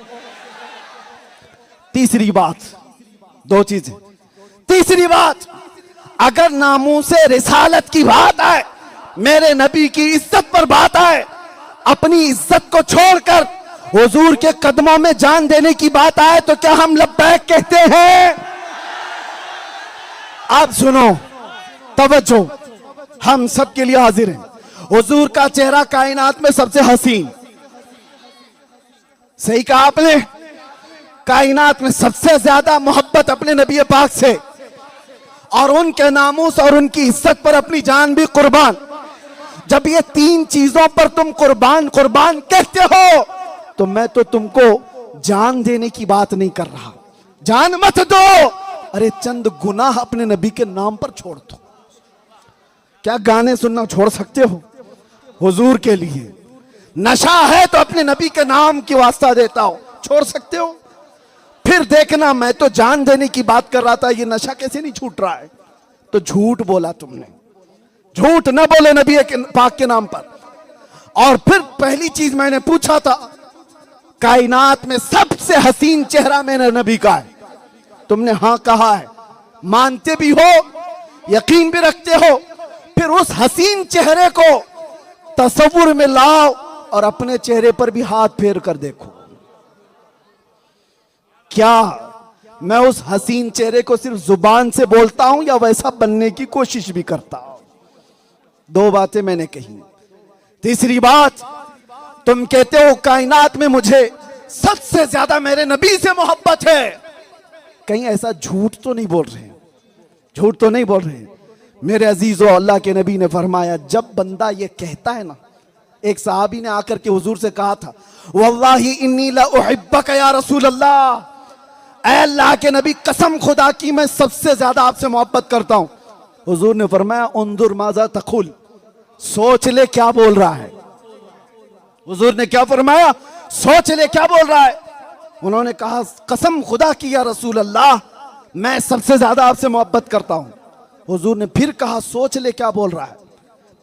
तीसरी बात, दो चीजें। तीसरी बात, अगर नामूसे रिसालत की बात आए, मेरे नबी की इज्जत पर बात आए, अपनी इज्जत को छोड़कर हुजूर के कदमों में जान देने की बात आए, तो क्या हम लब्बैक कहते हैं? आप सुनो, तवज्जो, हम सबके लिए हाजिर हैं। हुजूर का चेहरा कायनात में सबसे हसीन, सही कहा आपने, कायनात में सबसे ज्यादा मोहब्बत अपने नबी पाक से, और उनके नामूस और उनकी इज्जत पर अपनी जान भी कुर्बान। जब ये तीन चीजों पर तुम कुर्बान कुर्बान कहते हो, तो मैं तो तुमको जान देने की बात नहीं कर रहा, जान मत दो। अरे चंद गुनाह अपने नबी के नाम पर छोड़ दो। क्या गाने सुनना छोड़ सकते हो हुजूर के लिए? नशा है तो अपने नबी के नाम की वास्ता देता हो, छोड़ सकते हो? फिर देखना, मैं तो जान देने की बात कर रहा था, ये नशा कैसे नहीं छूट रहा है? तो झूठ बोला तुमने, झूठ न बोले नबी पाक के नाम पर। और फिर पहली चीज मैंने पूछा था, कायनात में सबसे हसीन चेहरा मेरे नबी का है, तुमने हाँ कहा है, मानते भी हो, यकीन भी रखते हो। फिर उस हसीन चेहरे को तसव्वुर में लाओ और अपने चेहरे पर भी हाथ फेर कर देखो। क्या मैं उस हसीन चेहरे को सिर्फ जुबान से बोलता हूं या वैसा बनने की कोशिश भी करता हूं? दो बातें मैंने कही। तीसरी बात, तुम कहते हो कायनात में मुझे सबसे ज्यादा मेरे नबी से मोहब्बत है। कहीं ऐसा झूठ तो नहीं बोल रहे? झूठ तो नहीं बोल रहे? मेरे अजीजों, अल्लाह के नबी ने फरमाया, जब बंदा ये कहता है ना, एक सहाबी ने आकर के हुजूर से कहा था, वल्लाही इन्नी ला उहिब्बका या रसूल अल्लाह, ऐ अल्लाह के नबी, कसम खुदा की मैं सबसे ज्यादा आपसे मोहब्बत करता हूं। हुजूर ने फरमाया, उन्जुर माजा तकुल, सोच ले क्या बोल रहा है। हुजूर ने क्या फरमाया? सोच ले क्या बोल रहा है। उन्होंने कहा, कसम खुदा की या रसूल अल्लाह, मैं सबसे ज्यादा आपसे मोहब्बत करता हूं। हुजूर ने फिर कहा, सोच ले क्या बोल रहा है।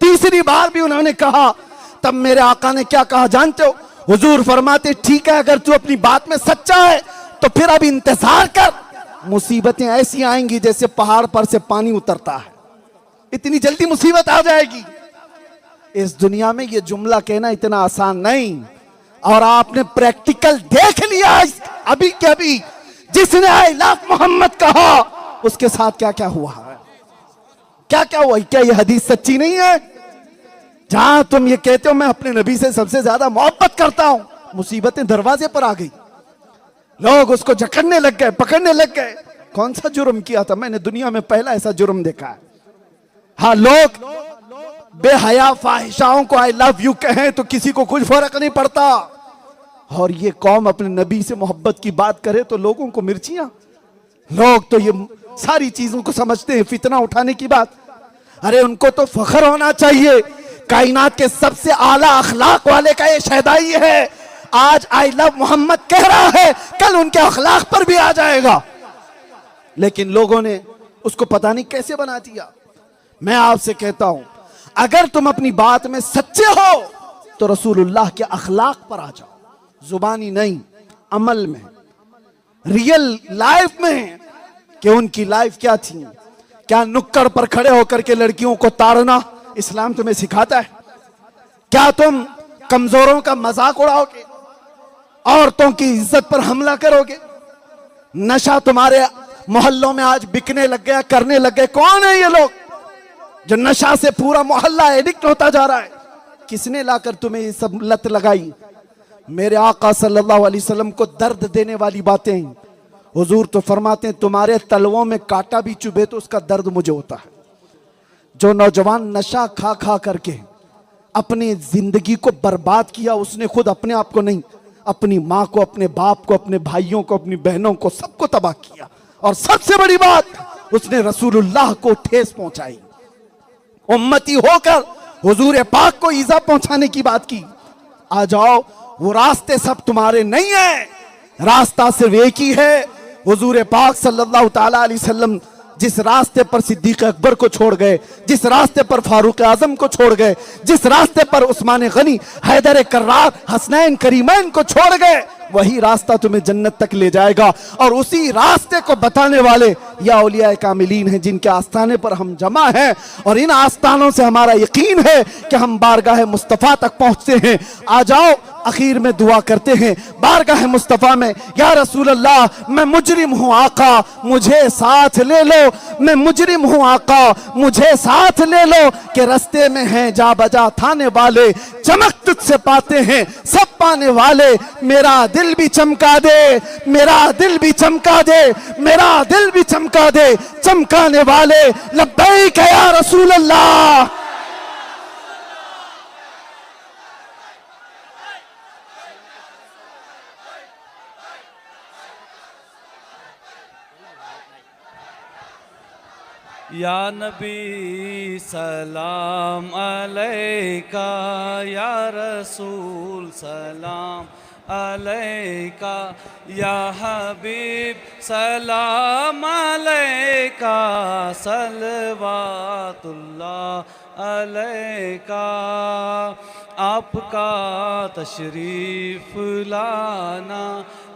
तीसरी बार भी उन्होंने कहा, तब मेरे आका ने क्या कहा जानते हो? हुजूर फरमाते, ठीक है, अगर तू अपनी बात में सच्चा है तो फिर अब इंतजार कर, मुसीबतें ऐसी आएंगी जैसे पहाड़ पर से पानी उतरता है, इतनी जल्दी मुसीबत आ जाएगी। इस दुनिया में ये जुमला कहना इतना आसान नहीं, और आपने प्रैक्टिकल देख लिया अभी के अभी। जिसने आई लव मोहम्मद कहा, उसके साथ क्या क्या हुआ है, क्या क्या हुआ। क्या ये हदीस सच्ची नहीं है? जहां तुम ये कहते हो मैं अपने नबी से सबसे ज्यादा मोहब्बत करता हूं, मुसीबतें दरवाजे पर आ गई, लोग उसको जकड़ने लग गए, पकड़ने लग गए। कौन सा जुर्म किया था? मैंने दुनिया में पहला ऐसा जुर्म देखा है। हाँ, लोग बेहया फाहिशाओं को आई लव यू कहें तो किसी को कुछ फर्क नहीं पड़ता, और ये कौम अपने नबी से मोहब्बत की बात करे तो लोगों को मिर्चियां। लोग तो ये सारी चीजों को समझते हैं फितना उठाने की बात। अरे उनको तो फख्र होना चाहिए, कायनात के सबसे आला अखलाक वाले का ये शहदाई है। आज आई लव मोहम्मद कह रहा है, कल उनके अखलाक पर भी आ जाएगा, लेकिन लोगों ने उसको पता नहीं कैसे बना दिया। मैं आपसे कहता हूं, अगर तुम अपनी बात में सच्चे हो तो रसूलुल्लाह के अखलाक पर आ जाओ, जुबानी नहीं, अमल में, रियल लाइफ में। कि उनकी लाइफ क्या थी। क्या नुक्कड़ पर खड़े होकर के लड़कियों को ताड़ना इस्लाम तुम्हें सिखाता है? क्या तुम कमजोरों का मजाक उड़ाओगे, औरतों की इज्जत पर हमला करोगे? नशा तुम्हारे मोहल्लों में आज बिकने लग गया, करने लग गए। कौन है ये लोग जो नशा से पूरा मोहल्ला एडिक्ट होता जा रहा है? किसने लाकर तुम्हें ये सब लत लगाई? मेरे आका सल्लल्लाहु अलैहि वसल्लम को दर्द देने वाली बातें। हुजूर तो फरमाते हैं तुम्हारे तलवों में कांटा भी चुभे तो उसका दर्द मुझे होता है। जो नौजवान नशा खा खा करके अपनी जिंदगी को बर्बाद किया, उसने खुद अपने आप को नहीं, अपनी माँ को, अपने बाप को, अपने भाइयों को, अपनी बहनों को, सबको तबाह किया। और सबसे बड़ी बात, उसने रसूलुल्लाह को ठेस पहुंचाई। उम्मती होकर हुजूर पाक को ईजा पहुंचाने की बात की। आ जाओ, वो रास्ते सब तुम्हारे नहीं है, रास्ता सिर्फ एक ही है। हुजूर पाक सल्लल्लाहु ताला अलैहि वसल्लम जिस रास्ते पर सिद्दीक अकबर को छोड़ गए, जिस रास्ते पर फारूक आजम को छोड़ गए, जिस रास्ते पर उस्मान गनी, हैदर कर्रार, हसनैन करीमैन को छोड़ गए, वही रास्ता तुम्हें जन्नत तक ले जाएगा। और उसी रास्ते को बताने वाले या औलिया कामिलीन हैं जिनके आस्थाने पर हम जमा हैं। और इन आस्थानों से हमारा यकीन है कि हम बारगाह मुस्तफ़ा तक पहुंचते हैं। आ जाओ, आखिर में दुआ करते हैं बारगाह मुस्तफ़ा में, या रसूल अल्लाह, मैं मुजरिम हूँ आका, मुझे साथ ले लो। मैं मुजरिम हूँ आका, मुझे साथ ले लो। कि रस्ते में हैं जा बजा थाने वाले, चमक तुझसे पाते हैं सब पाने वाले। मेरा दिल भी चमका दे, मेरा दिल भी चमका दे, मेरा दिल भी चमका दे, चमकाने वाले। लब्बैक या रसूल अल्लाह। या नबी सलाम अलैका, या रसूल सलाम अलैका, या हबीब सलाम अलैका, सलवातुल्लाह अलैका। आपका तशरीफ लाना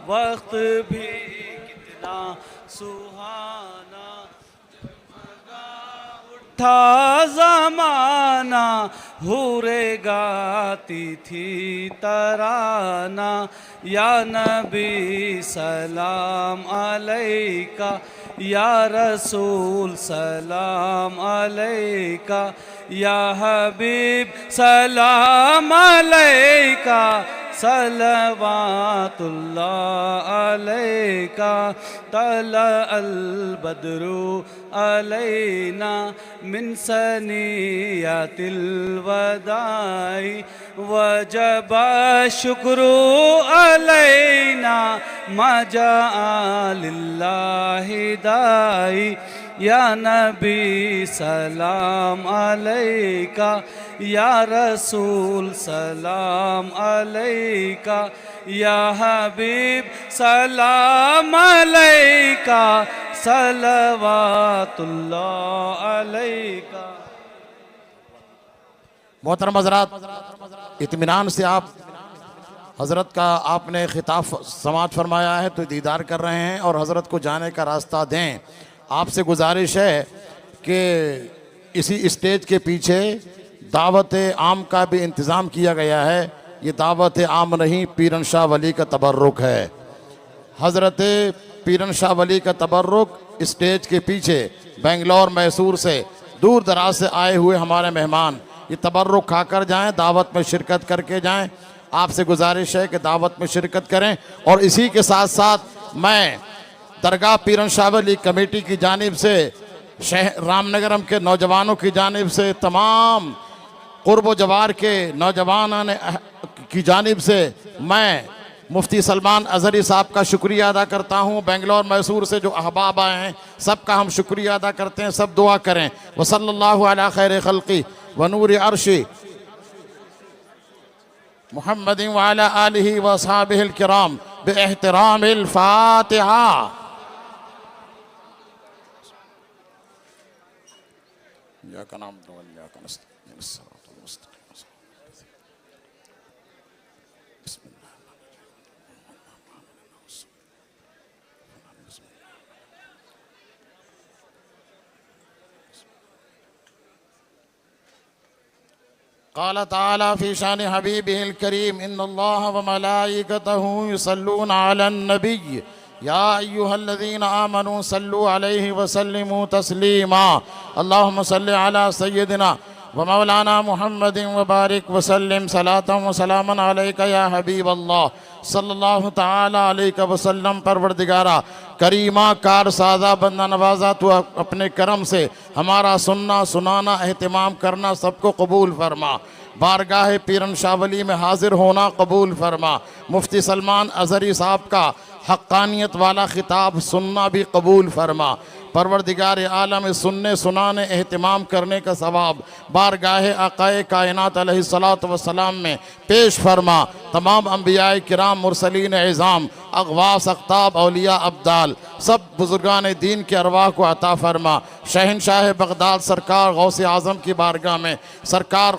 वक्त भी कितना सुहाना, था ज़माना हूरे गाती थी तराना। या नबी सलाम अलैका, या रसूल सलाम अलैका, या हबीब सलाम अलैका, सलवातुल्लाह अलैका। तला अल बद्रु अलैना मिन सनियातिल वदाई, वजबा शुक्रू अलैना मजा लिल्लाहि दाई। या नबी सलाम अलैका, या रसूल सलाम अलैका, या हबीब सलाम अलैका, सलवातुल्लाह अलैका। मोहतरम हज़रात, इत्मीनान से आप हज़रत का आपने खिताब समाअत फरमाया है तो दीदार कर रहे हैं और हज़रत को जाने का रास्ता दें। आपसे गुजारिश है कि इसी स्टेज के पीछे दावत आम का भी इंतज़ाम किया गया है। ये दावत आम नहीं, पीरन शाह वली का तबर्रुक है। हज़रत पीरन शाह वली का तबर्रुक स्टेज के पीछे बेंगलोर, मैसूर से, दूर दराज से आए हुए हमारे मेहमान ये तबर्रुक खाकर जाएं, दावत में शिरकत करके जाएं। आपसे गुजारिश है कि दावत में शिरकत करें। और इसी के साथ साथ मैं दरगाह पीरन शाह वली कमेटी की जानिब से, शहर रामनगरम के नौजवानों की जानिब से, तमाम कुर्ब जवार के नौजवानों की जानिब से मैं मुफ्ती सलमान अज़हरी साहब का शुक्रिया अदा करता हूँ। बेंगलोर, मैसूर से जो अहबाब आए हैं सबका हम शुक्रिया अदा करते हैं। सब दुआ करें। वसल्लल्लाहु अला खैर खल्क़ी व नूर अर्शी मुहम्मदिन व अला आलिहि व अस्हाबिहिल किराम बिइहतिरामिल फातिहा। इय्याका नअबुदु व इय्याका नस्तईन सिरातल मुस्तक़ीम। क़ाल तआला फ़ी शान हबीबिहिल करीम इन्नल्लाह व मलाइकतहु युसल्लूना अलन नबी या अय्युहल्लज़ीना आमनू सल्लु अलैहि व सल्लिमू तस्लीमा अल्लाहुम्मा सल्लि अला सय्यिदिना व मौलाना मुहम्मदिन व बारिक व सल्लिम सलातन व सलामन अलैका या हबीबल्लाह सल्लल्लाहु तआला अलैहि वसल्लम। परवरदिगारा करीमा कार साजा बंदा नवाजा, तो अपने करम से हमारा सुनना सुनाना एहतिमाम करना सबको कबूल फरमा। बारगाह पीरन शाह वली में हाजिर होना कबूल फरमा। मुफ्ती सलमान अज़हरी साहब का हक्कानियत वाला खिताब सुनना भी कबूल फरमा। परवरदिगार आलम सुनने सुनाने एहतिमाम करने का सवाब बारगाह आक़ाए कायनात अलैहिस्सलातु वस्सलाम में पेश फरमा। तमाम अंबियाए किराम मुरसलीन एज़ाम अगवास अख्ताब औलिया अब्दाल सब बुजुर्गान दीन के अरवाह को अता फरमा। शहनशाह बगदाद सरकार गौसे आज़म की बारगाह में सरकार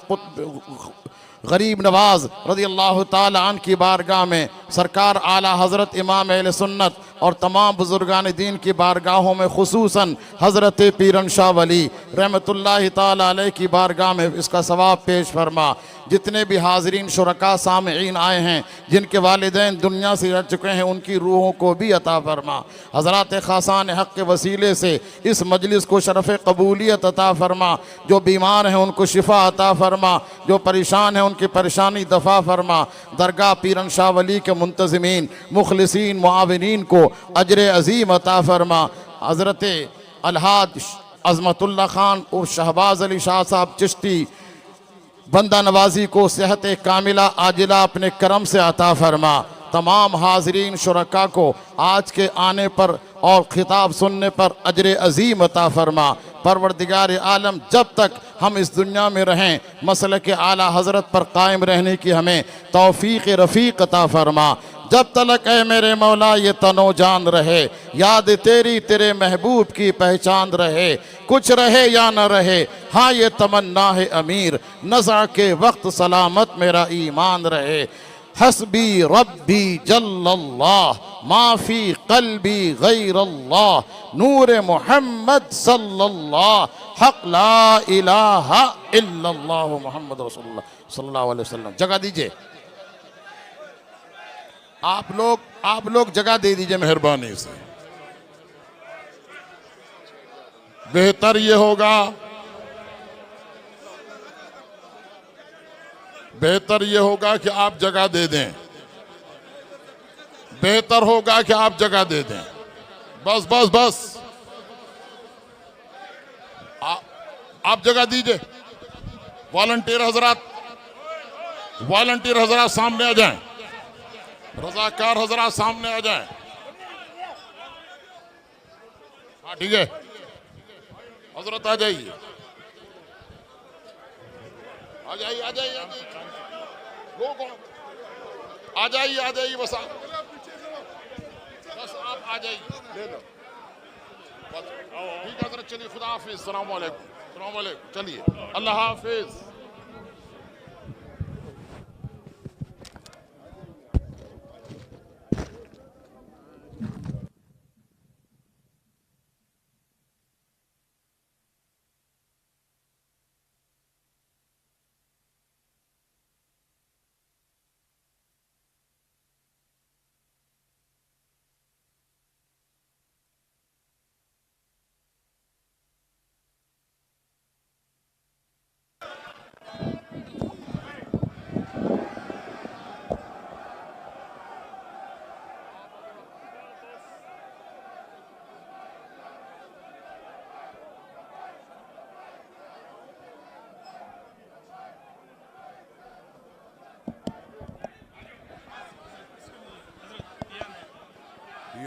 गरीब नवाज रज़ी अल्लाह ताला अन की बारगाह में सरकार आला हज़रत इमाम अहले सुन्नत और तमाम बुजुर्गान दीन की बारगाहों में खुसूसन हज़रत पीरन शाह वली रहमतुल्लाहि ताला अलैह की बारगाह में इसका सवाब पेश फरमा। जितने भी हाज़रीन शुरका सामईन आए हैं, जिनके वालिदैन दुनिया से रह चुके हैं, उनकी रूहों को भी अता फरमा। हज़रात ख़ासान हक़ के वसीले से इस मजलिस को शरफ़ कबूलियत अता फरमा। जो बीमार हैं उनको शिफा अता फरमा, जो परेशान हैं उनकी परेशानी दफ़ा फरमा। दरगाह पीरन शाह वली के मुंतज़िमीन मुखलिसीन मुआविनीन को अजर अज़ीम अता फरमा। हज़रत अलहाज अज़मतुल्लाह खान और शहबाज अली शाह साहब चिश्ती बंदा नवाजी को सेहत कामिला आजिला अपने करम से अता फरमा। तमाम हाज़रीन शुरका को आज के आने पर और खिताब सुनने पर अजर अज़ीम अता फरमा। परवरदिगार आलम जब तक हम इस दुनिया में रहें मसलक आला हज़रत पर कायम रहने की हमें तौफ़ीक़ रफ़ीक़ अता फरमा। जब तलक है मेरे मौला ये तनो जान रहे, याद तेरी तेरे महबूब की पहचान रहे। कुछ रहे या न रहे हाँ ये तमन्ना है अमीर, नज़ा के वक्त सलामत मेरा ईमान रहे। हस्बी रब्बी जल्लल्लाह माफ़ी क़ल्बी गैरल्लाह नूर मोहम्मद सल्लल्लाह हक़ ला इलाहा इल्लल्लाह मुहम्मद रसूलुल्लाह सल्लल्लाहु अलैहि वसल्लम। जगह दीजिए, आप लोग जगह दे दीजिए मेहरबानी से। बेहतर ये होगा कि आप जगह दे दें। बेहतर होगा कि आप जगह दे दें। बस बस बस आप जगह दीजिए। वॉलंटियर हजरात सामने आ जाएं। रज़ाकार हजरात सामने आ जाएं। हाँ ठीक है, हजरत आ जाइए, आ जाइए लोग आ जाइए बस आप आ जाइए, ले लो ठीक है हजरत। चलिए खुदा हाफिज़, अस्सलाम वालेकुम, चलिए अल्लाह हाफिज़।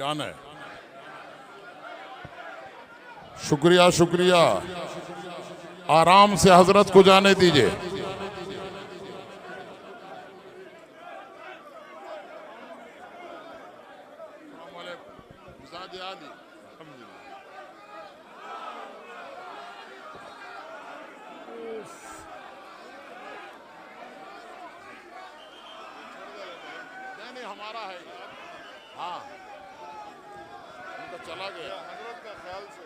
आना है। शुक्रिया आराम से हजरत को जाने दीजिए। हमारा है हाँ, चला गया हजरत का ख्याल से।